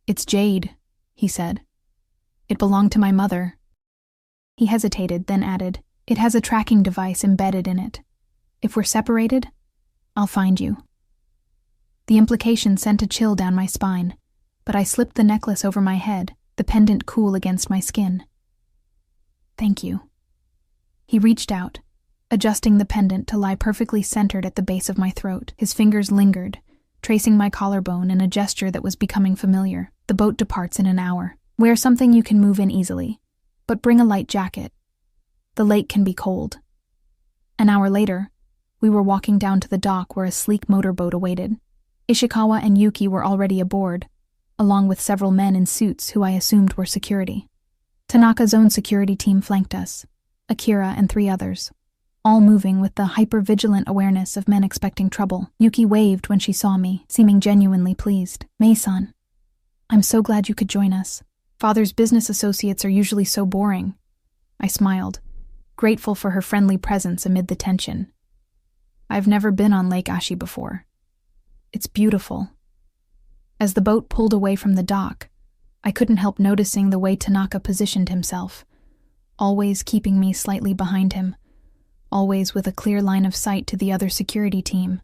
It's jade, he said. It belonged to my mother. He hesitated, then added, It has a tracking device embedded in it. If we're separated, I'll find you. The implication sent a chill down my spine, but I slipped the necklace over my head, the pendant cool against my skin. Thank you. He reached out, adjusting the pendant to lie perfectly centered at the base of my throat. His fingers lingered, tracing my collarbone in a gesture that was becoming familiar. The boat departs in an hour. Wear something you can move in easily, but bring a light jacket. The lake can be cold. An hour later, we were walking down to the dock where a sleek motorboat awaited. Ishikawa and Yuki were already aboard, along with several men in suits who I assumed were security. Tanaka's own security team flanked us, Akira and 3 others. all moving with the hyper-vigilant awareness of men expecting trouble. Yuki waved when she saw me, seeming genuinely pleased. "Mei-san, I'm so glad you could join us. Father's business associates are usually so boring." I smiled, grateful for her friendly presence amid the tension. I've never been on Lake Ashi before. It's beautiful. As the boat pulled away from the dock, I couldn't help noticing the way Tanaka positioned himself, always keeping me slightly behind him, always with a clear line of sight to the other security team.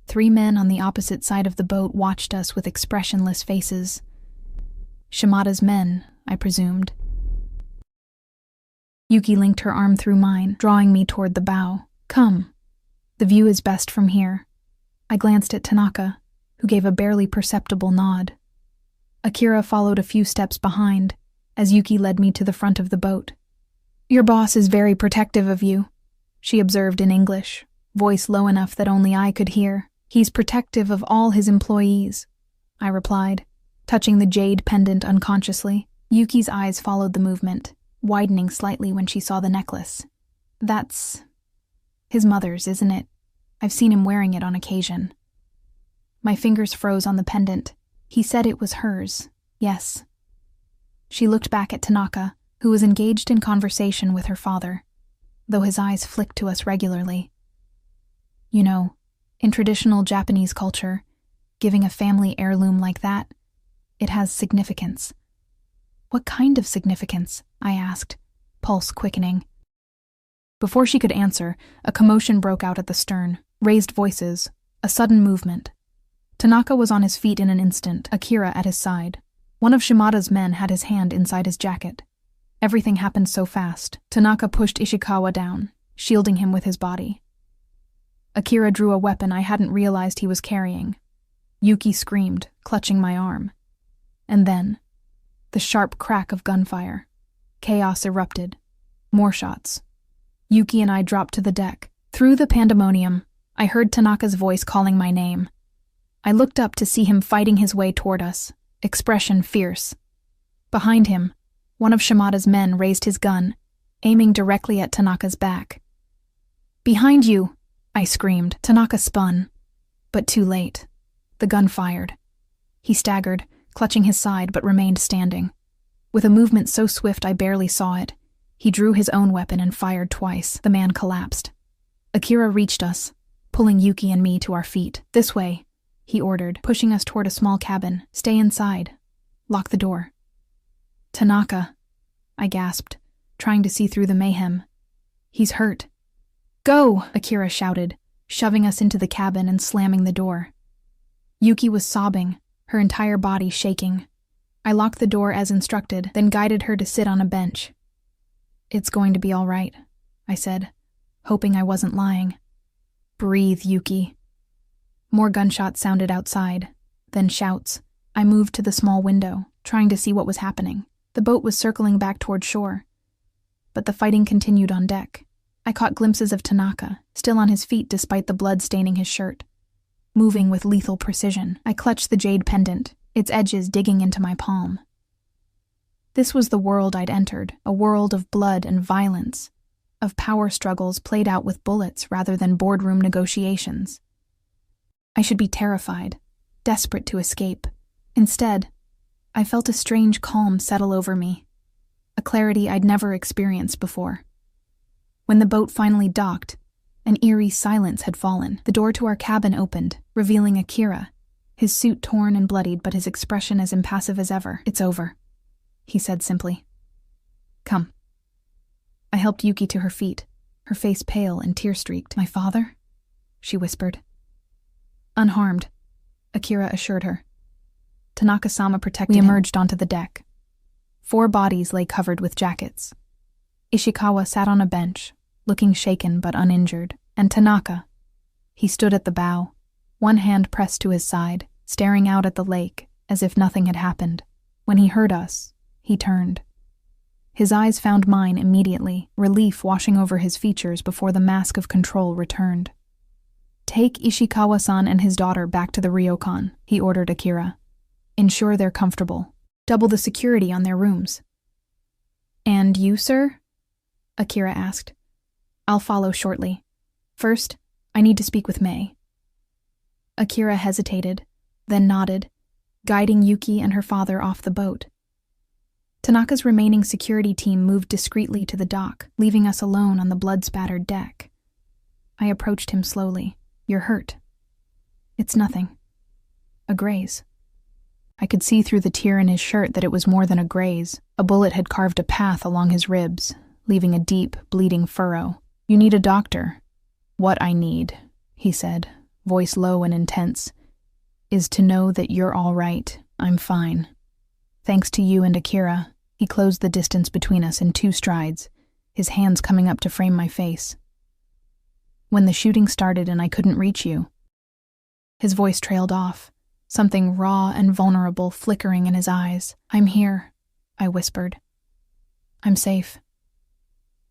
3 men on the opposite side of the boat watched us with expressionless faces. Shimada's men, I presumed. Yuki linked her arm through mine, drawing me toward the bow. "Come. The view is best from here." I glanced at Tanaka, who gave a barely perceptible nod. Akira followed a few steps behind, as Yuki led me to the front of the boat. "Your boss is very protective of you," she observed in English, voice low enough that only I could hear. "He's protective of all his employees," I replied, touching the jade pendant unconsciously. Yuki's eyes followed the movement, widening slightly when she saw the necklace. "That's his mother's, isn't it? I've seen him wearing it on occasion." My fingers froze on the pendant. He said it was hers. Yes. She looked back at Tanaka, who was engaged in conversation with her father, though his eyes flicked to us regularly. "You know, in traditional Japanese culture, giving a family heirloom like that, it has significance." "What kind of significance?" I asked, pulse quickening. Before she could answer, a commotion broke out at the stern, raised voices, a sudden movement. Tanaka was on his feet in an instant, Akira at his side. One of Shimada's men had his hand inside his jacket. Everything happened so fast. Tanaka pushed Ishikawa down, shielding him with his body. Akira drew a weapon I hadn't realized he was carrying. Yuki screamed, clutching my arm. And then, the sharp crack of gunfire. Chaos erupted. More shots. Yuki and I dropped to the deck. Through the pandemonium, I heard Tanaka's voice calling my name. I looked up to see him fighting his way toward us, expression fierce. Behind him, one of Shimada's men raised his gun, aiming directly at Tanaka's back. "Behind you!" I screamed. Tanaka spun, but too late. The gun fired. He staggered, clutching his side, but remained standing. With a movement so swift I barely saw it, he drew his own weapon and fired twice. The man collapsed. Akira reached us, pulling Yuki and me to our feet. "This way," he ordered, pushing us toward a small cabin. "Stay inside. Lock the door." "Tanaka," I gasped, trying to see through the mayhem. "He's hurt." "Go!" Akira shouted, shoving us into the cabin and slamming the door. Yuki was sobbing, her entire body shaking. I locked the door as instructed, then guided her to sit on a bench. "It's going to be all right," I said, hoping I wasn't lying. "Breathe, Yuki." More gunshots sounded outside, then shouts. I moved to the small window, trying to see what was happening. The boat was circling back toward shore, but the fighting continued on deck. I caught glimpses of Tanaka, still on his feet despite the blood staining his shirt, moving with lethal precision. I clutched the jade pendant, its edges digging into my palm. This was the world I'd entered, a world of blood and violence, of power struggles played out with bullets rather than boardroom negotiations. I should be terrified, desperate to escape. Instead, I felt a strange calm settle over me, a clarity I'd never experienced before. When the boat finally docked, an eerie silence had fallen. The door to our cabin opened, revealing Akira, his suit torn and bloodied but his expression as impassive as ever. "It's over," he said simply. "Come." I helped Yuki to her feet, her face pale and tear-streaked. "My father?" she whispered. "Unharmed," Akira assured her. Tanaka-sama protected him. We emerged onto the deck. 4 bodies lay covered with jackets. Ishikawa sat on a bench, looking shaken but uninjured, and Tanaka. He stood at the bow, one hand pressed to his side, staring out at the lake as if nothing had happened. When he heard us, he turned. His eyes found mine immediately, relief washing over his features before the mask of control returned. "Take Ishikawa-san and his daughter back to the ryokan," he ordered Akira. "Ensure they're comfortable. Double the security on their rooms." "And you, sir?" Akira asked. I'll follow shortly. First, I need to speak with May. Akira hesitated, then nodded, guiding Yuki and her father off the boat. Tanaka's remaining security team moved discreetly to the dock, leaving us alone on the blood-spattered deck. I approached him slowly. You're hurt. It's nothing. A graze. I could see through the tear in his shirt that it was more than a graze. A bullet had carved a path along his ribs, leaving a deep, bleeding furrow. You need a doctor. What I need, he said, voice low and intense, is to know that you're all right. I'm fine. Thanks to you and Akira, he closed the distance between us in 2 strides, his hands coming up to frame my face. When the shooting started and I couldn't reach you. His voice trailed off, something raw and vulnerable flickering in his eyes. I'm here, I whispered. I'm safe.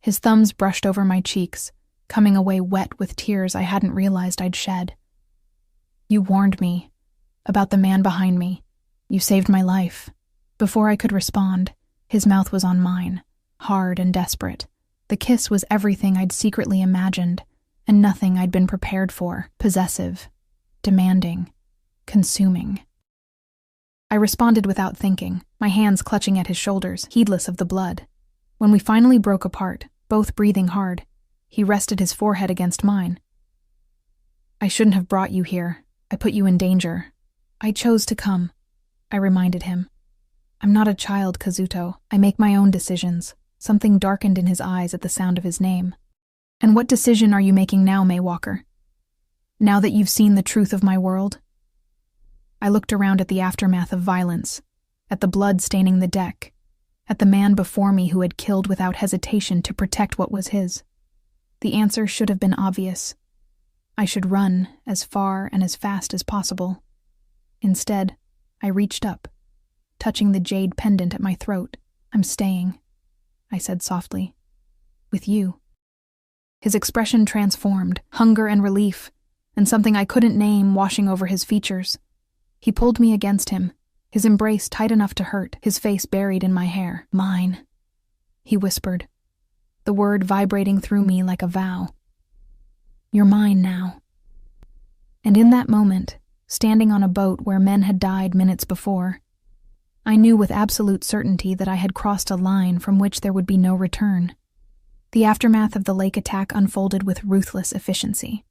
His thumbs brushed over my cheeks, coming away wet with tears I hadn't realized I'd shed. You warned me about the man behind me. You saved my life. Before I could respond, his mouth was on mine, hard and desperate. The kiss was everything I'd secretly imagined, and nothing I'd been prepared for. Possessive, demanding, consuming. I responded without thinking, my hands clutching at his shoulders, heedless of the blood. When we finally broke apart, both breathing hard, he rested his forehead against mine. I shouldn't have brought you here. I put you in danger. I chose to come, I reminded him. I'm not a child, Kazuto. I make my own decisions. Something darkened in his eyes at the sound of his name. And what decision are you making now, May Walker? Now that you've seen the truth of my world? I looked around at the aftermath of violence, at the blood staining the deck, at the man before me who had killed without hesitation to protect what was his. The answer should have been obvious. I should run as far and as fast as possible. Instead, I reached up, touching the jade pendant at my throat. I'm staying, I said softly. With you. His expression transformed, hunger and relief, and something I couldn't name washing over his features. He pulled me against him, his embrace tight enough to hurt, his face buried in my hair. Mine, he whispered, the word vibrating through me like a vow. You're mine now. And in that moment, standing on a boat where men had died minutes before, I knew with absolute certainty that I had crossed a line from which there would be no return. The aftermath of the lake attack unfolded with ruthless efficiency.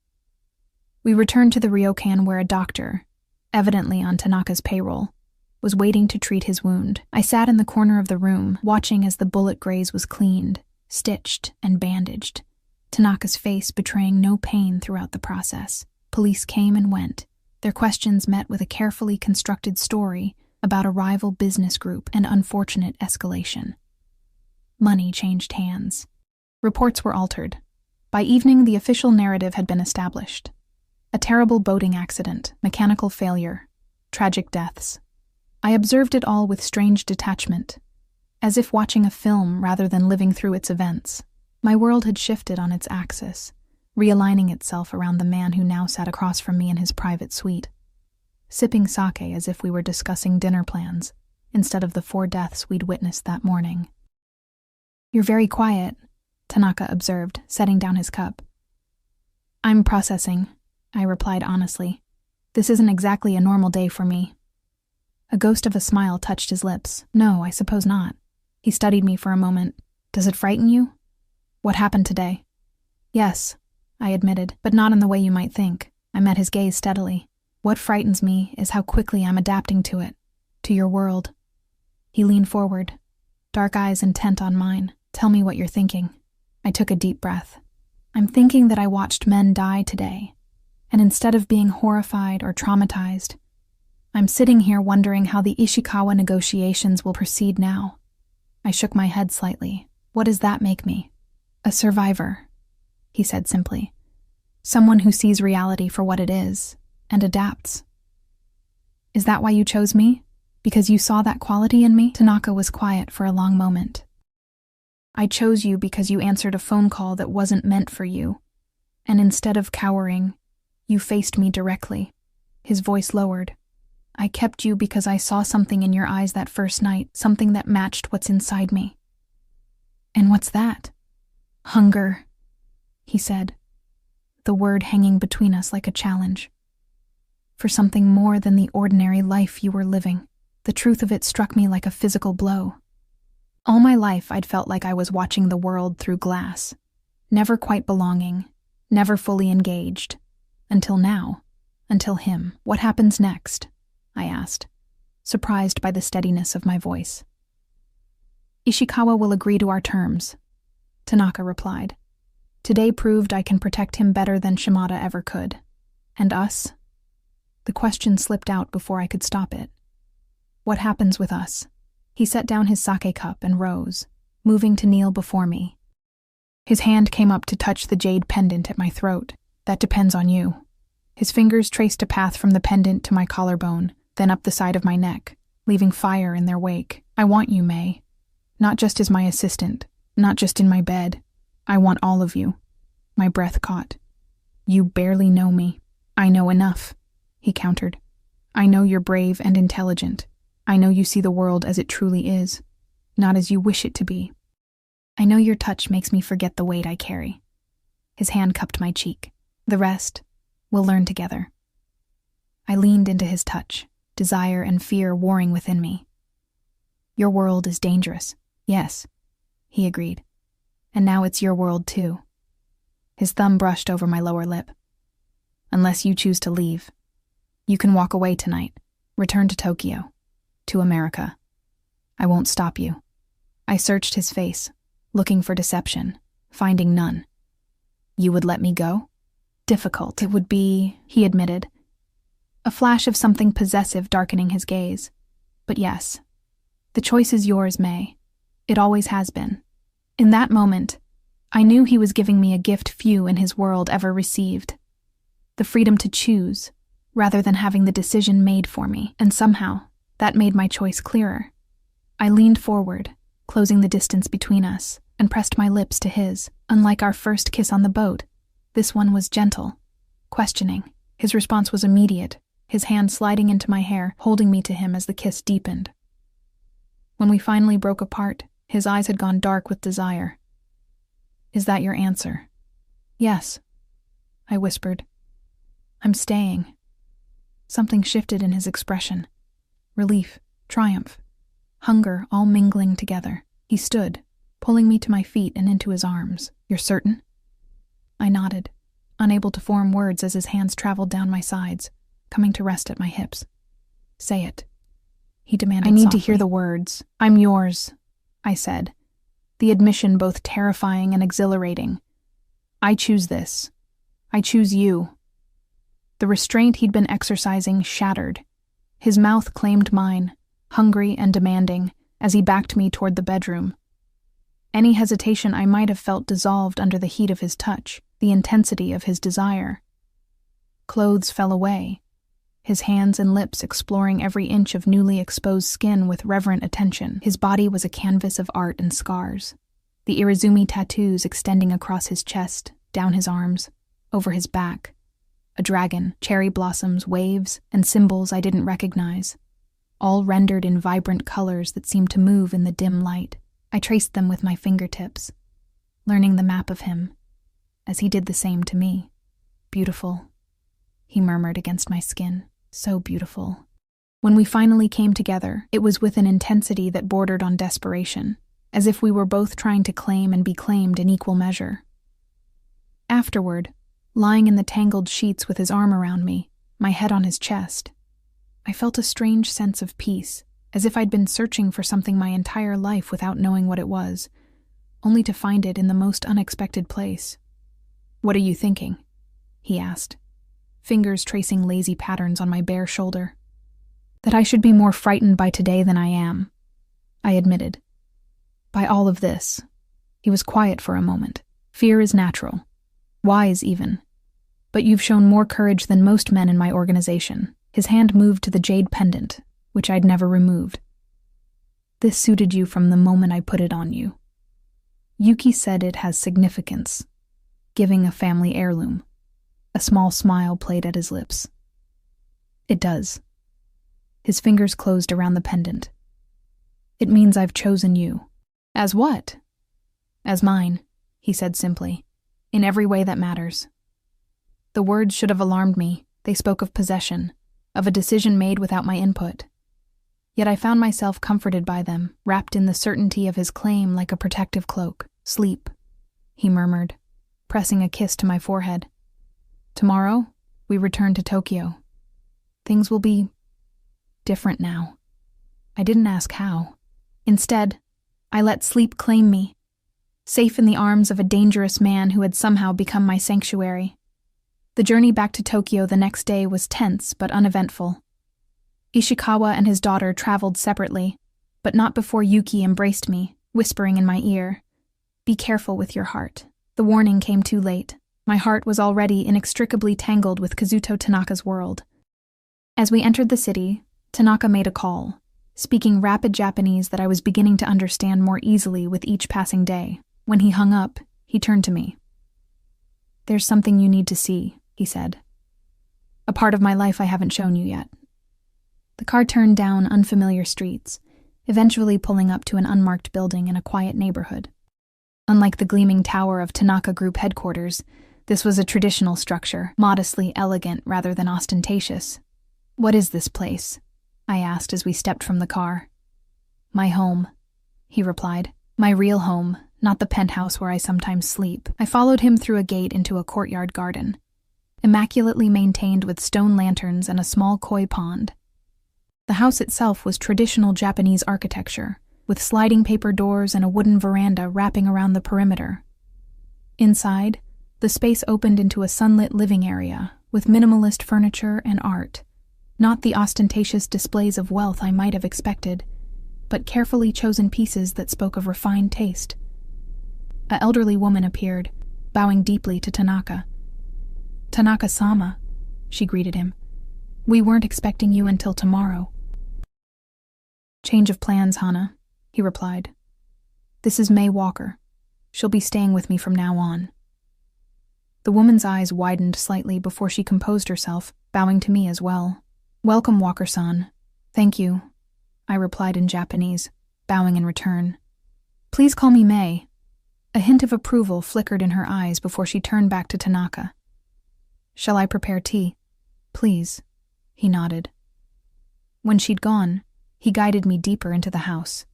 We returned to the ryokan where a doctor, evidently on Tanaka's payroll, was waiting to treat his wound. I sat in the corner of the room, watching as the bullet graze was cleaned, stitched, and bandaged, Tanaka's face betraying no pain throughout the process. Police came and went, their questions met with a carefully constructed story about a rival business group and unfortunate escalation. Money changed hands. Reports were altered. By evening, the official narrative had been established. A terrible boating accident, mechanical failure, tragic deaths. I observed it all with strange detachment, as if watching a film rather than living through its events. My world had shifted on its axis, realigning itself around the man who now sat across from me in his private suite, sipping sake as if we were discussing dinner plans, instead of the 4 deaths we'd witnessed that morning. You're very quiet, Tanaka observed, setting down his cup. I'm processing, I replied honestly. This isn't exactly a normal day for me. A ghost of a smile touched his lips. No, I suppose not. He studied me for a moment. Does it frighten you? What happened today? Yes, I admitted, but not in the way you might think. I met his gaze steadily. What frightens me is how quickly I'm adapting to it, to your world. He leaned forward, dark eyes intent on mine. Tell me what you're thinking. I took a deep breath. I'm thinking that I watched men die today, and instead of being horrified or traumatized, I'm sitting here wondering how the Ishikawa negotiations will proceed now. I shook my head slightly. What does that make me? A survivor, he said simply. Someone who sees reality for what it is and adapts. Is that why you chose me? Because you saw that quality in me? Tanaka was quiet for a long moment. I chose you because you answered a phone call that wasn't meant for you, and instead of cowering, you faced me directly. His voice lowered. I kept you because I saw something in your eyes that first night, something that matched what's inside me. And what's that? Hunger. he said, the word hanging between us like a challenge. For something more than the ordinary life you were living. The truth of it struck me like a physical blow. All my life I'd felt like I was watching the world through glass, never quite belonging, never fully engaged. Until now. Until him. What happens next? I asked, surprised by the steadiness of my voice. Ishikawa will agree to our terms, Tanaka replied. Today proved I can protect him better than Shimada ever could. And us? The question slipped out before I could stop it. What happens with us? He set down his sake cup and rose, moving to kneel before me. His hand came up to touch the jade pendant at my throat. That depends on you. His fingers traced a path from the pendant to my collarbone, then up the side of my neck, leaving fire in their wake. I want you, May. Not just as my assistant, not just in my bed. I want all of you. My breath caught. You barely know me. I know enough, he countered. I know you're brave and intelligent. I know you see the world as it truly is, not as you wish it to be. I know your touch makes me forget the weight I carry. His hand cupped my cheek. The rest, we'll learn together. I leaned into his touch, desire and fear warring within me. Your world is dangerous. Yes, he agreed. And now it's your world too. His thumb brushed over my lower lip. Unless you choose to leave. You can walk away tonight. Return to Tokyo. To America. I won't stop you. I searched his face, looking for deception, finding none. You would let me go? Difficult it would be, he admitted. A flash of something possessive darkening his gaze. But yes, the choice is yours, May. It always has been. In that moment, I knew he was giving me a gift few in his world ever received. The freedom to choose, rather than having the decision made for me, and somehow, that made my choice clearer. I leaned forward, closing the distance between us, and pressed my lips to his. Unlike our first kiss on the boat, this one was gentle, questioning. His response was immediate, his hand sliding into my hair, holding me to him as the kiss deepened. When we finally broke apart, his eyes had gone dark with desire. Is that your answer? Yes, I whispered. I'm staying. Something shifted in his expression. Relief, triumph, hunger all mingling together. He stood, pulling me to my feet and into his arms. You're certain? I nodded, unable to form words as his hands traveled down my sides, coming to rest at my hips. Say it, he demanded softly. I need to hear the words. I'm yours, I said, the admission both terrifying and exhilarating. I choose this. I choose you. The restraint he'd been exercising shattered. His mouth claimed mine, hungry and demanding, as he backed me toward the bedroom. Any hesitation I might have felt dissolved under the heat of his touch, the intensity of his desire. Clothes fell away, his hands and lips exploring every inch of newly exposed skin with reverent attention. His body was a canvas of art and scars, the Irizumi tattoos extending across his chest, down his arms, over his back. A dragon, cherry blossoms, waves, and symbols I didn't recognize, all rendered in vibrant colors that seemed to move in the dim light. I traced them with my fingertips, learning the map of him, as he did the same to me. Beautiful, he murmured against my skin. So beautiful. When we finally came together, it was with an intensity that bordered on desperation, as if we were both trying to claim and be claimed in equal measure. Afterward, lying in the tangled sheets with his arm around me, my head on his chest, I felt a strange sense of peace, as if I'd been searching for something my entire life without knowing what it was, only to find it in the most unexpected place. What are you thinking? He asked, fingers tracing lazy patterns on my bare shoulder. That I should be more frightened by today than I am, I admitted. By all of this. He was quiet for a moment. Fear is natural. Wise, even. But you've shown more courage than most men in my organization. His hand moved to the jade pendant, which I'd never removed. This suited you from the moment I put it on you. Yuki said it has significance, giving a family heirloom. A small smile played at his lips. It does. His fingers closed around the pendant. It means I've chosen you. As what? As mine, he said simply. In every way that matters. The words should have alarmed me. They spoke of possession, of a decision made without my input. Yet I found myself comforted by them, wrapped in the certainty of his claim like a protective cloak. Sleep, he murmured, pressing a kiss to my forehead. Tomorrow, we return to Tokyo. Things will be different now. I didn't ask how. Instead, I let sleep claim me, safe in the arms of a dangerous man who had somehow become my sanctuary. The journey back to Tokyo the next day was tense but uneventful. Ishikawa and his daughter traveled separately, but not before Yuki embraced me, whispering in my ear, "Be careful with your heart." The warning came too late. My heart was already inextricably tangled with Kazuto Tanaka's world. As we entered the city, Tanaka made a call, speaking rapid Japanese that I was beginning to understand more easily with each passing day. When he hung up, he turned to me. "There's something you need to see," he said. "A part of my life I haven't shown you yet." The car turned down unfamiliar streets, eventually pulling up to an unmarked building in a quiet neighborhood. Unlike the gleaming tower of Tanaka Group headquarters, this was a traditional structure, modestly elegant rather than ostentatious. "What is this place?" I asked as we stepped from the car. "My home," he replied. "My real home, not the penthouse where I sometimes sleep." I followed him through a gate into a courtyard garden, immaculately maintained with stone lanterns and a small koi pond. The house itself was traditional Japanese architecture, with sliding paper doors and a wooden veranda wrapping around the perimeter. Inside, the space opened into a sunlit living area with minimalist furniture and art. Not the ostentatious displays of wealth I might have expected, but carefully chosen pieces that spoke of refined taste. An elderly woman appeared, bowing deeply to Tanaka. "Tanaka-sama," she greeted him. "We weren't expecting you until tomorrow." "Change of plans, Hana," he replied. "This is May Walker. She'll be staying with me from now on." The woman's eyes widened slightly before she composed herself, bowing to me as well. "Welcome, Walker-san." "Thank you," I replied in Japanese, bowing in return. "Please call me May." A hint of approval flickered in her eyes before she turned back to Tanaka. "Shall I prepare tea?" "Please," he nodded. When she'd gone, he guided me deeper into the house.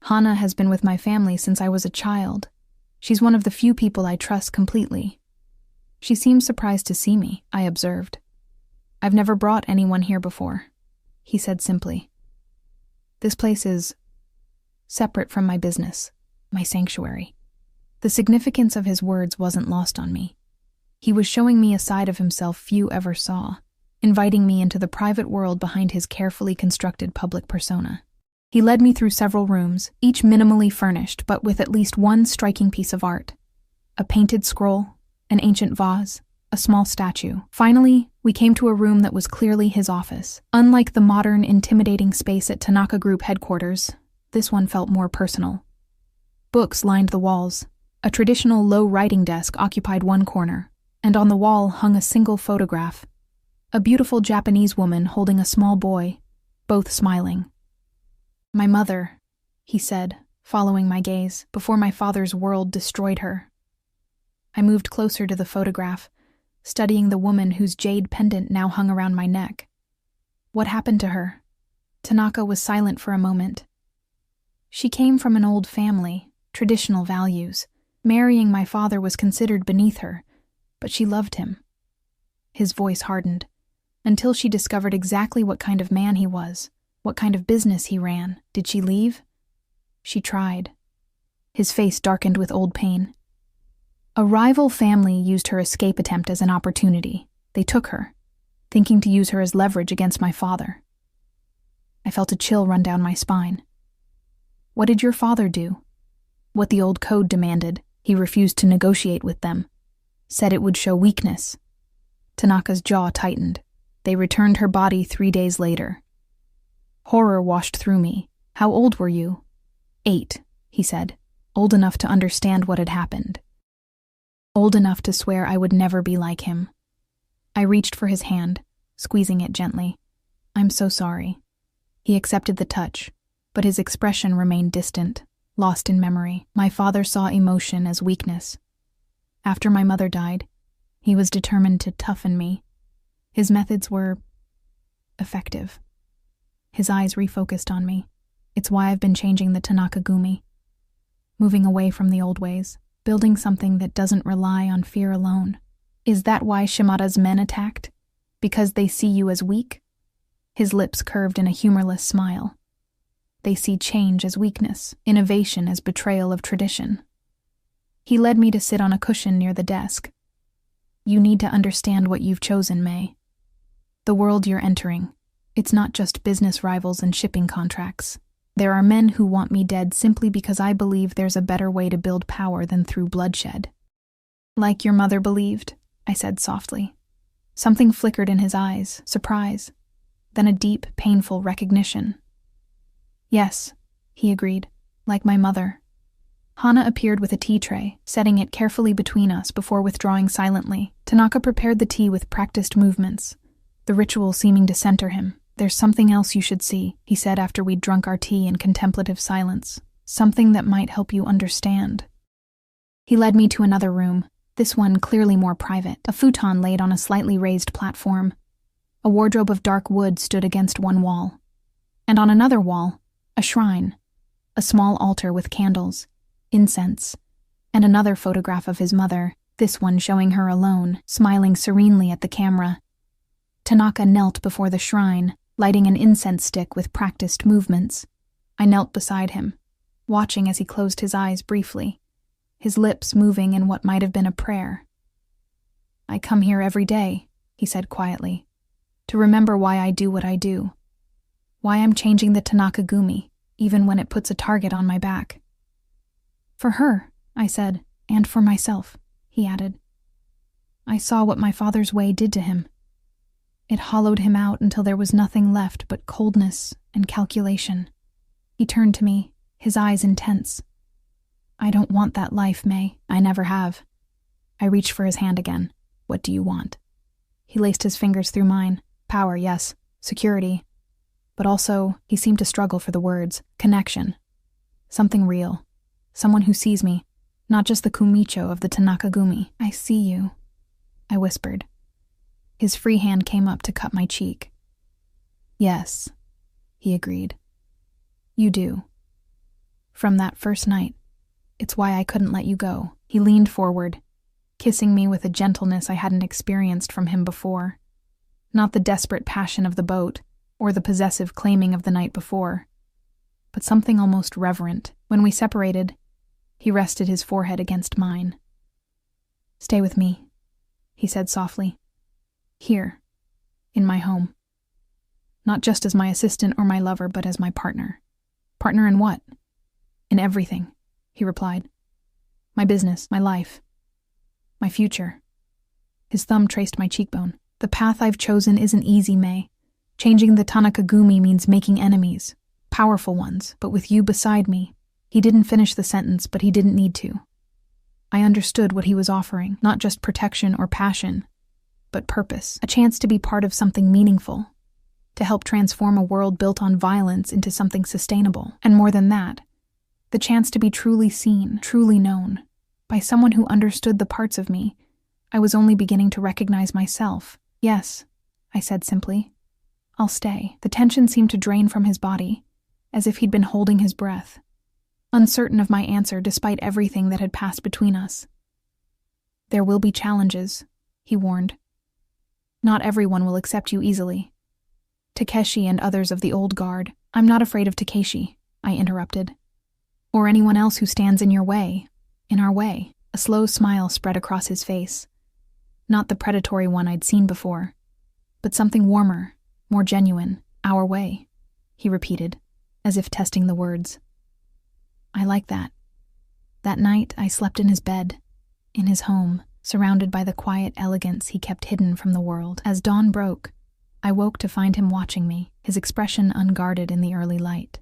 "Hana has been with my family since I was a child. She's one of the few people I trust completely." "She seems surprised to see me," I observed. "I've never brought anyone here before," he said simply. "This place is separate from my business, my sanctuary." The significance of his words wasn't lost on me. He was showing me a side of himself few ever saw, inviting me into the private world behind his carefully constructed public persona. He led me through several rooms, each minimally furnished but with at least one striking piece of art. A painted scroll, an ancient vase, a small statue. Finally, we came to a room that was clearly his office. Unlike the modern, intimidating space at Tanaka Group headquarters, this one felt more personal. Books lined the walls. A traditional low writing desk occupied one corner, and on the wall hung a single photograph. A beautiful Japanese woman holding a small boy, both smiling. "My mother," he said, following my gaze, "before my father's world destroyed her." I moved closer to the photograph, studying the woman whose jade pendant now hung around my neck. "What happened to her?" Tanaka was silent for a moment. "She came from an old family, traditional values. Marrying my father was considered beneath her, but she loved him." His voice hardened, until she discovered exactly what kind of man he was, what kind of business he ran. "Did she leave?" "She tried." His face darkened with old pain. "A rival family used her escape attempt as an opportunity. They took her, thinking to use her as leverage against my father." I felt a chill run down my spine. "What did your father do?" "What the old code demanded. He refused to negotiate with them. Said it would show weakness." Tanaka's jaw tightened. "They returned her body 3 days later." Horror washed through me. "How old were you?" 8, he said, old enough to understand what had happened. Old enough to swear I would never be like him. I reached for his hand, squeezing it gently. "I'm so sorry." He accepted the touch, but his expression remained distant, lost in memory. My father saw emotion as weakness. After my mother died, he was determined to toughen me. His methods were effective. His eyes refocused on me. It's why I've been changing the Tanaka-gumi, moving away from the old ways, building something that doesn't rely on fear alone. Is that why Shimada's men attacked? Because they see you as weak? His lips curved in a humorless smile. They see change as weakness, innovation as betrayal of tradition. He led me to sit on a cushion near the desk. You need to understand what you've chosen, May. The world you're entering, it's not just business rivals and shipping contracts. There are men who want me dead simply because I believe there's a better way to build power than through bloodshed. Like your mother believed, I said softly. Something flickered in his eyes, surprise, then a deep, painful recognition. Yes, he agreed, like my mother. Hana appeared with a tea tray, setting it carefully between us before withdrawing silently. Tanaka prepared the tea with practiced movements, the ritual seeming to center him. There's something else you should see, he said after we'd drunk our tea in contemplative silence. Something that might help you understand. He led me to another room, this one clearly more private. A futon laid on a slightly raised platform. A wardrobe of dark wood stood against one wall. And on another wall, a shrine, a small altar with candles, incense, and another photograph of his mother, this one showing her alone, smiling serenely at the camera. Tanaka knelt before the shrine, lighting an incense stick with practiced movements. I knelt beside him, watching as he closed his eyes briefly, his lips moving in what might have been a prayer. I come here every day, he said quietly, to remember why I do what I do. Why I'm changing the Tanaka-gumi, even when it puts a target on my back. For her, I said, and for myself, he added. I saw what my father's way did to him. It hollowed him out until there was nothing left but coldness and calculation. He turned to me, his eyes intense. I don't want that life, May. I never have. I reached for his hand again. What do you want? He laced his fingers through mine. Power, yes. Security. But also, he seemed to struggle for the words. Connection. Something real. Someone who sees me. Not just the kumicho of the Tanaka-gumi. I see you, I whispered. His free hand came up to cut my cheek. Yes, he agreed. You do. From that first night, it's why I couldn't let you go. He leaned forward, kissing me with a gentleness I hadn't experienced from him before. Not the desperate passion of the boat, or the possessive claiming of the night before, but something almost reverent. When we separated, he rested his forehead against mine. Stay with me, he said softly. Here, in my home. Not just as my assistant or my lover, but as my partner. Partner in what? In everything, he replied. My business, my life, my future. His thumb traced my cheekbone. The path I've chosen isn't easy, May. Changing the Tanaka-gumi means making enemies, powerful ones, but with you beside me. He didn't finish the sentence, but he didn't need to. I understood what he was offering, not just protection or passion, but purpose, a chance to be part of something meaningful, to help transform a world built on violence into something sustainable. And more than that, the chance to be truly seen, truly known, by someone who understood the parts of me I was only beginning to recognize myself. Yes, I said simply. I'll stay. The tension seemed to drain from his body, as if he'd been holding his breath, uncertain of my answer despite everything that had passed between us. There will be challenges, he warned. Not everyone will accept you easily. Takeshi and others of the old guard. I'm not afraid of Takeshi, I interrupted. Or anyone else who stands in your way, in our way. A slow smile spread across his face. Not the predatory one I'd seen before, but something warmer, more genuine, our way, he repeated, as if testing the words. I like that. That night I slept in his bed, in his home, surrounded by the quiet elegance he kept hidden from the world. As dawn broke, I woke to find him watching me, his expression unguarded in the early light.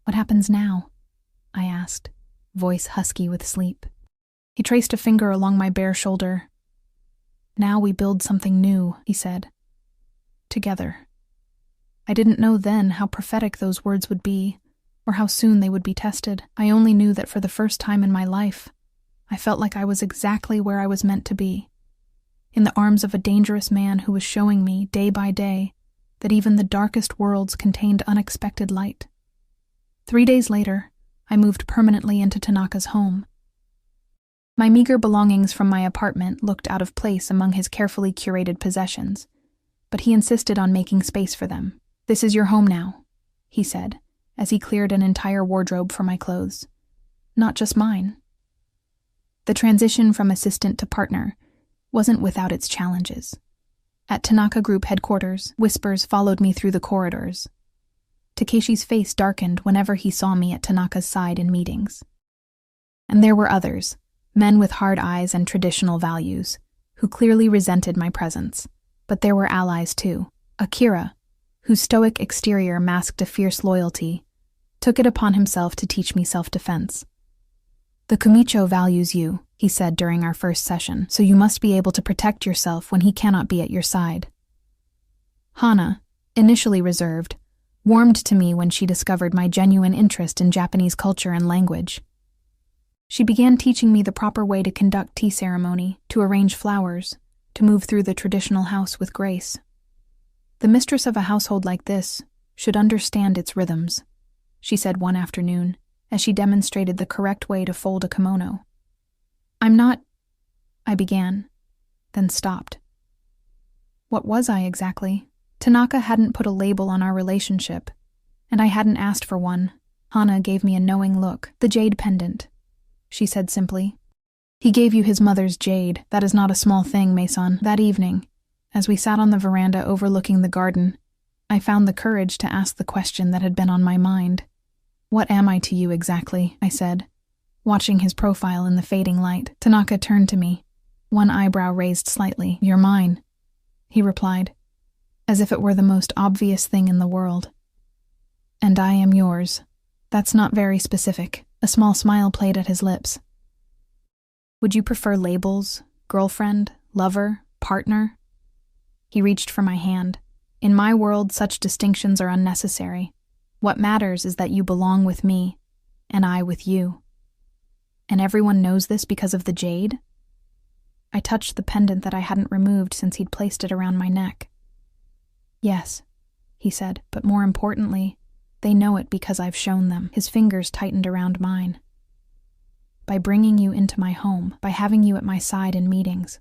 What happens now? I asked, voice husky with sleep. He traced a finger along my bare shoulder. Now we build something new, he said. Together. I didn't know then how prophetic those words would be, or how soon they would be tested. I only knew that for the first time in my life, I felt like I was exactly where I was meant to be, in the arms of a dangerous man who was showing me, day by day, that even the darkest worlds contained unexpected light. 3 days later, I moved permanently into Tanaka's home. My meager belongings from my apartment looked out of place among his carefully curated possessions, but he insisted on making space for them. "This is your home now," he said, as he cleared an entire wardrobe for my clothes. Not just mine. The transition from assistant to partner wasn't without its challenges. At Tanaka Group headquarters, whispers followed me through the corridors. Takeshi's face darkened whenever he saw me at Tanaka's side in meetings. And there were others, men with hard eyes and traditional values, who clearly resented my presence. But there were allies too. Akira, whose stoic exterior masked a fierce loyalty, took it upon himself to teach me self-defense. "The Kumicho values you," he said during our first session, "so you must be able to protect yourself when he cannot be at your side." Hana, initially reserved, warmed to me when she discovered my genuine interest in Japanese culture and language. She began teaching me the proper way to conduct tea ceremony, to arrange flowers, to move through the traditional house with grace. "The mistress of a household like this should understand its rhythms," she said one afternoon, as she demonstrated the correct way to fold a kimono. "I'm not," I began, then stopped. What was I exactly? Tanaka hadn't put a label on our relationship, and I hadn't asked for one. Hana gave me a knowing look. "The jade pendant," she said simply. "He gave you his mother's jade. That is not a small thing, Mason." That evening, as we sat on the veranda overlooking the garden, I found the courage to ask the question that had been on my mind. "What am I to you exactly?" I said, watching his profile in the fading light. Tanaka turned to me, one eyebrow raised slightly. "You're mine," he replied, as if it were the most obvious thing in the world. "And I am yours. That's not very specific." A small smile played at his lips. "Would you prefer labels? Girlfriend? Lover? Partner?" He reached for my hand. "In my world, such distinctions are unnecessary. What matters is that you belong with me, and I with you." "And everyone knows this because of the jade?" I touched the pendant that I hadn't removed since he'd placed it around my neck. "Yes," he said, "but more importantly, they know it because I've shown them." His fingers tightened around mine. "By bringing you into my home, by having you at my side in meetings,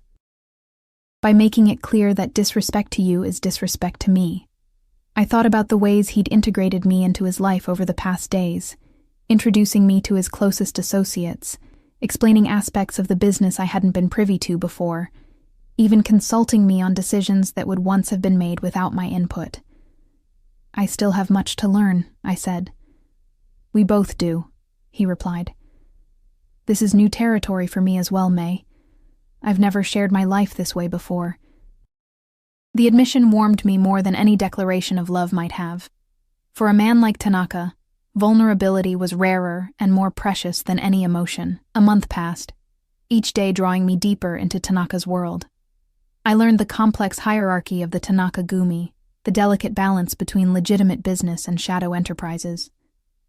by making it clear that disrespect to you is disrespect to me." I thought about the ways he'd integrated me into his life over the past days, introducing me to his closest associates, explaining aspects of the business I hadn't been privy to before, even consulting me on decisions that would once have been made without my input. "I still have much to learn," I said. "We both do," he replied. "This is new territory for me as well, May. I've never shared my life this way before." The admission warmed me more than any declaration of love might have. For a man like Tanaka, vulnerability was rarer and more precious than any emotion. A month passed, each day drawing me deeper into Tanaka's world. I learned the complex hierarchy of the Tanaka Gumi, the delicate balance between legitimate business and shadow enterprises,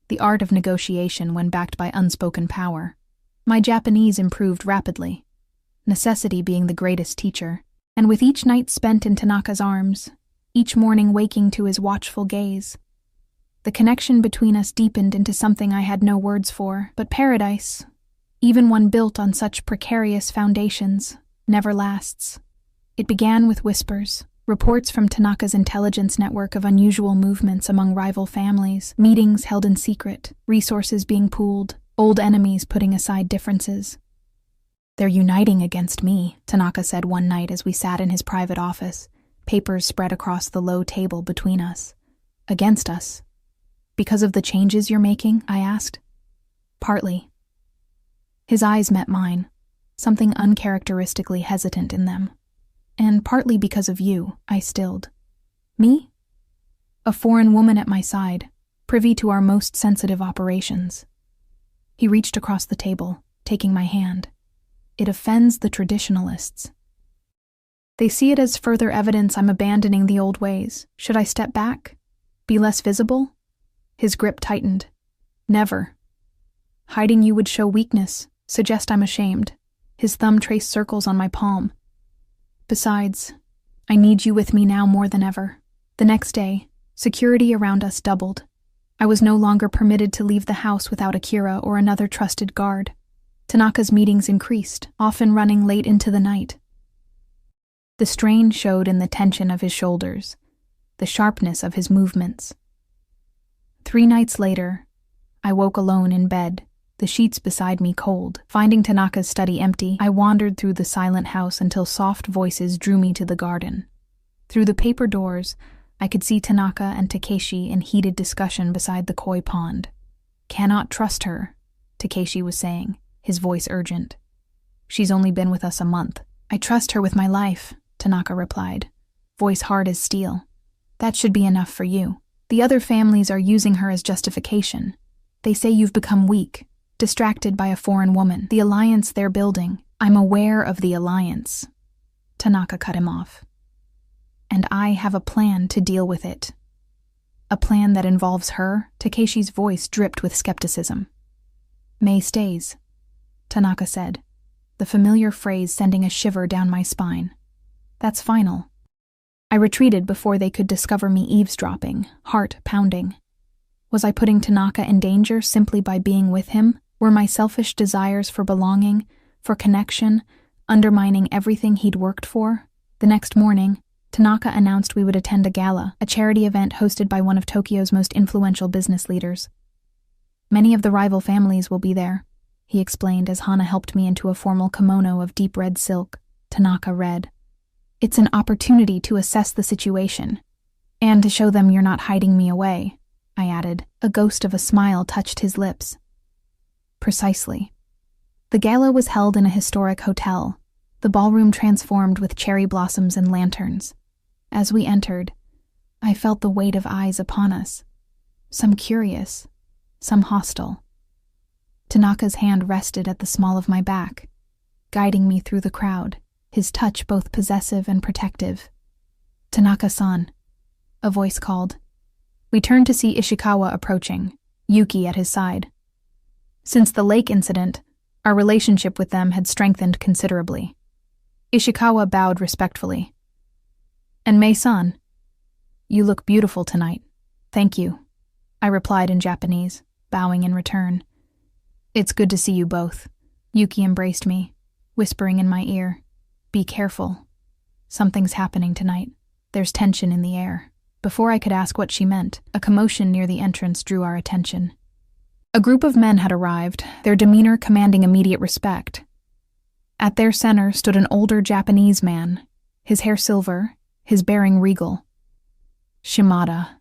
the art of negotiation when backed by unspoken power. My Japanese improved rapidly, necessity being the greatest teacher. And with each night spent in Tanaka's arms, each morning waking to his watchful gaze, the connection between us deepened into something I had no words for. But paradise, even one built on such precarious foundations, never lasts. It began with whispers, reports from Tanaka's intelligence network of unusual movements among rival families, meetings held in secret, resources being pooled, old enemies putting aside differences. "They're uniting against me," Tanaka said one night as we sat in his private office, papers spread across the low table between us. "Against us? Because of the changes you're making?" I asked. "Partly." His eyes met mine, something uncharacteristically hesitant in them. "And partly because of you," I stilled. "Me?" "A foreign woman at my side, privy to our most sensitive operations." He reached across the table, taking my hand. "It offends the traditionalists. They see it as further evidence I'm abandoning the old ways. Should I step back? Be less visible?" His grip tightened. "Never. Hiding you would show weakness, suggest I'm ashamed. His thumb traced circles on my palm. Besides, I need you with me now more than ever. The next day, security around us doubled. I was no longer permitted to leave the house without Akira or another trusted guard. Tanaka's meetings increased, often running late into the night. The strain showed in the tension of his shoulders, the sharpness of his movements. 3 nights later, I woke alone in bed, the sheets beside me cold. Finding Tanaka's study empty, I wandered through the silent house until soft voices drew me to the garden. Through the paper doors, I could see Tanaka and Takeshi in heated discussion beside the koi pond. "Cannot trust her," Takeshi was saying, his voice urgent. "She's only been with us a month." "I trust her with my life," Tanaka replied, voice hard as steel. "That should be enough for you. The other families are using her as justification. They say you've become weak, distracted by a foreign woman. The alliance they're building, I'm aware of the alliance." Tanaka cut him off. "And I have a plan to deal with it." "A plan that involves her?" Takeshi's voice dripped with skepticism. "May stays," Tanaka said, the familiar phrase sending a shiver down my spine. "That's final." I retreated before they could discover me eavesdropping, heart pounding. Was I putting Tanaka in danger simply by being with him? Were my selfish desires for belonging, for connection, undermining everything he'd worked for? The next morning, Tanaka announced we would attend a gala, a charity event hosted by one of Tokyo's most influential business leaders. "Many of the rival families will be there," he explained as Hana helped me into a formal kimono of deep red silk. Tanaka read, "It's an opportunity to assess the situation, and to show them you're not hiding me away," I added. A ghost of a smile touched his lips. "Precisely." The gala was held in a historic hotel, the ballroom transformed with cherry blossoms and lanterns. As we entered, I felt the weight of eyes upon us, some curious, some hostile. Tanaka's hand rested at the small of my back, guiding me through the crowd, his touch both possessive and protective. "Tanaka-san," a voice called. We turned to see Ishikawa approaching, Yuki at his side. Since the lake incident, our relationship with them had strengthened considerably. Ishikawa bowed respectfully. "And Mei-san, you look beautiful tonight." "Thank you," I replied in Japanese, bowing in return. "It's good to see you both." Yuki embraced me, whispering in my ear, "Be careful. Something's happening tonight. There's tension in the air." Before I could ask what she meant, a commotion near the entrance drew our attention. A group of men had arrived, their demeanor commanding immediate respect. At their center stood an older Japanese man, his hair silver, his bearing regal. "Shimada,"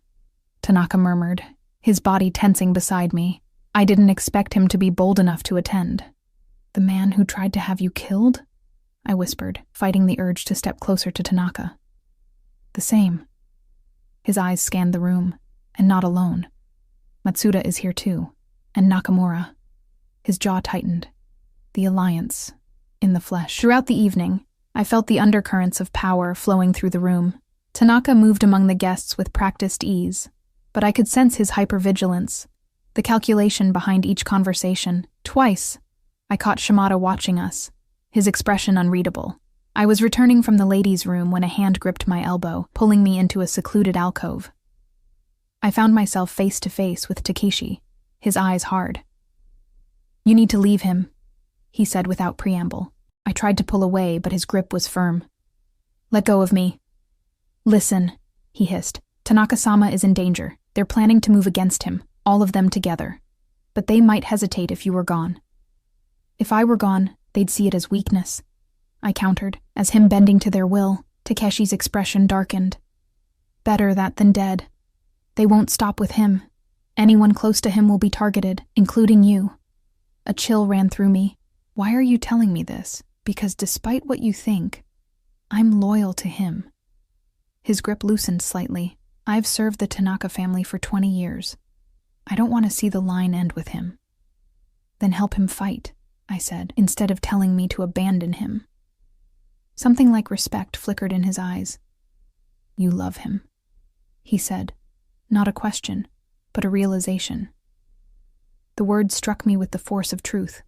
Tanaka murmured, his body tensing beside me. I didn't expect him to be bold enough to attend. "The man who tried to have you killed?" I whispered, fighting the urge to step closer to Tanaka. "The same." His eyes scanned the room, and not alone. "Matsuda is here too, and Nakamura." His jaw tightened. The alliance, in the flesh. Throughout the evening, I felt the undercurrents of power flowing through the room. Tanaka moved among the guests with practiced ease, but I could sense his hypervigilance, the calculation behind each conversation. Twice, I caught Shimada watching us, his expression unreadable. I was returning from the ladies' room when a hand gripped my elbow, pulling me into a secluded alcove. I found myself face to face with Takeshi, his eyes hard. "You need to leave him," he said without preamble. I tried to pull away, but his grip was firm. "Let go of me." "Listen," he hissed. "Tanaka-sama is in danger. They're planning to move against him, all of them together. But they might hesitate if you were gone." "If I were gone, they'd see it as weakness," I countered, as him bending to their will. Takeshi's expression darkened. "Better that than dead. They won't stop with him. Anyone close to him will be targeted, including you." A chill ran through me. "Why are you telling me this? Because despite what you think, I'm loyal to him." His grip loosened slightly. "I've served the Tanaka family for 20 years. I don't want to see the line end with him." "Then help him fight," I said, instead of telling me to abandon him. Something like respect flickered in his eyes. "You love him," he said. Not a question, but a realization. The words struck me with the force of truth.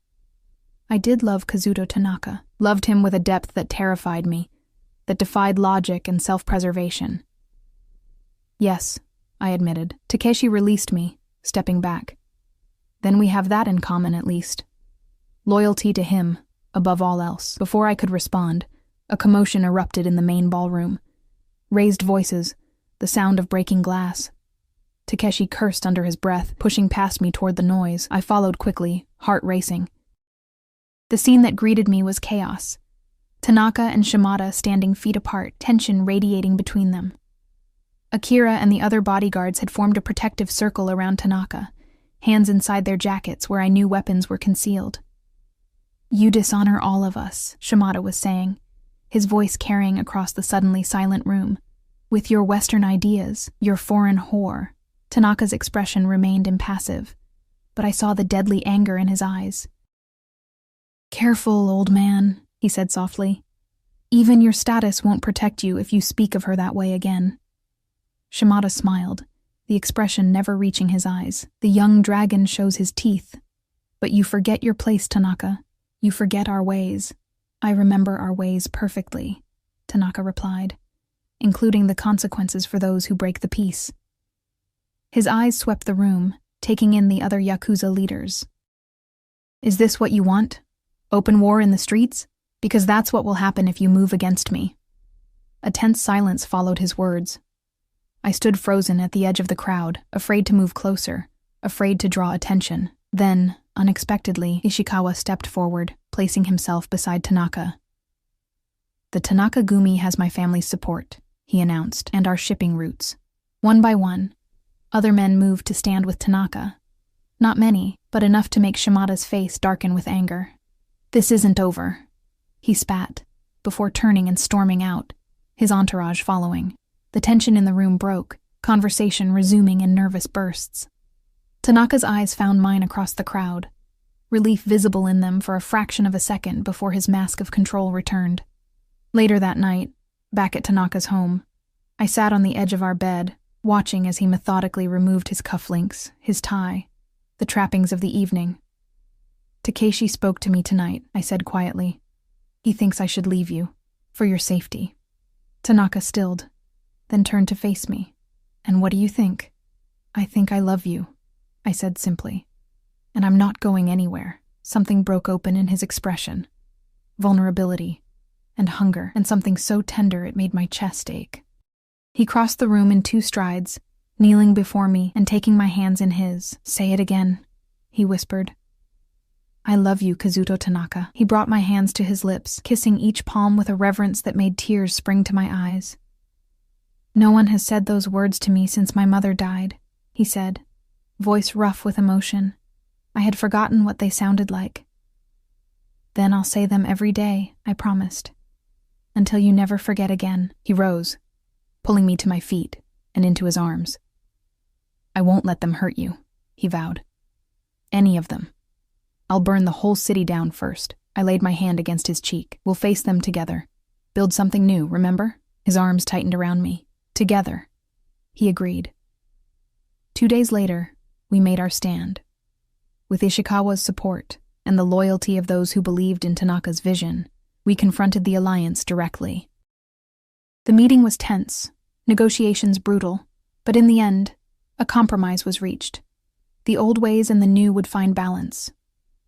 I did love Kazuto Tanaka, loved him with a depth that terrified me, that defied logic and self-preservation. Yes, I admitted. Takeshi released me, stepping back. Then we have that in common, at least. Loyalty to him, above all else. Before I could respond, a commotion erupted in the main ballroom. Raised voices, the sound of breaking glass. Takeshi cursed under his breath, pushing past me toward the noise. I followed quickly, heart racing. The scene that greeted me was chaos. Tanaka and Shimada standing feet apart, tension radiating between them. Akira and the other bodyguards had formed a protective circle around Tanaka, hands inside their jackets where I knew weapons were concealed. "You dishonor all of us," Shimada was saying, his voice carrying across the suddenly silent room. "With your Western ideas, your foreign whore." Tanaka's expression remained impassive, but I saw the deadly anger in his eyes. "Careful, old man," he said softly. "Even your status won't protect you if you speak of her that way again." Shimada smiled, the expression never reaching his eyes. "The young dragon shows his teeth. But you forget your place, Tanaka. You forget our ways." "I remember our ways perfectly," Tanaka replied, "including the consequences for those who break the peace." His eyes swept the room, taking in the other Yakuza leaders. "Is this what you want? Open war in the streets? Because that's what will happen if you move against me." A tense silence followed his words. I stood frozen at the edge of the crowd, afraid to move closer, afraid to draw attention. Then, unexpectedly, Ishikawa stepped forward, placing himself beside Tanaka. "The Tanaka Gumi has my family's support," he announced, "and our shipping routes." One by one, other men moved to stand with Tanaka. Not many, but enough to make Shimada's face darken with anger. "This isn't over," he spat, before turning and storming out, his entourage following. The tension in the room broke, conversation resuming in nervous bursts. Tanaka's eyes found mine across the crowd, relief visible in them for a fraction of a second before his mask of control returned. Later that night, back at Tanaka's home, I sat on the edge of our bed, watching as he methodically removed his cufflinks, his tie, the trappings of the evening. "Takeshi spoke to me tonight," I said quietly. "He thinks I should leave you, for your safety." Tanaka stilled, then turned to face me. "And what do you think?" "I think I love you," I said simply. "And I'm not going anywhere." Something broke open in his expression. Vulnerability, and hunger, and something so tender it made my chest ache. He crossed the room in 2 strides, kneeling before me and taking my hands in his. "Say it again," he whispered. "I love you, Kazuto Tanaka." He brought my hands to his lips, kissing each palm with a reverence that made tears spring to my eyes. "No one has said those words to me since my mother died," he said, voice rough with emotion. I had forgotten what they sounded like. "Then I'll say them every day," I promised. "Until you never forget again." He rose, pulling me to my feet and into his arms. "I won't let them hurt you," he vowed. "Any of them. I'll burn the whole city down first." I laid my hand against his cheek. "We'll face them together. Build something new, remember?" His arms tightened around me. "Together." He agreed. 2 days later, we made our stand. With Ishikawa's support and the loyalty of those who believed in Tanaka's vision, we confronted the alliance directly. The meeting was tense, negotiations brutal, but in the end, a compromise was reached. The old ways and the new would find balance.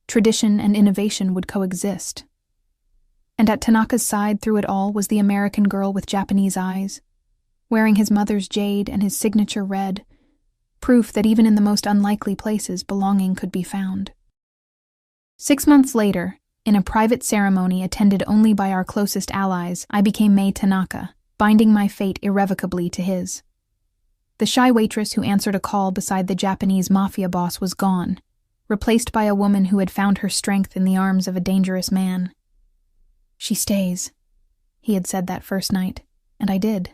Tradition and innovation would coexist. And at Tanaka's side through it all was the American girl with Japanese eyes, wearing his mother's jade and his signature red, proof that even in the most unlikely places belonging could be found. 6 months later, in a private ceremony attended only by our closest allies, I became Mei Tanaka, binding my fate irrevocably to his. The shy waitress who answered a call beside the Japanese Mafia boss was gone, replaced by a woman who had found her strength in the arms of a dangerous man. "She stays," he had said that first night, and I did.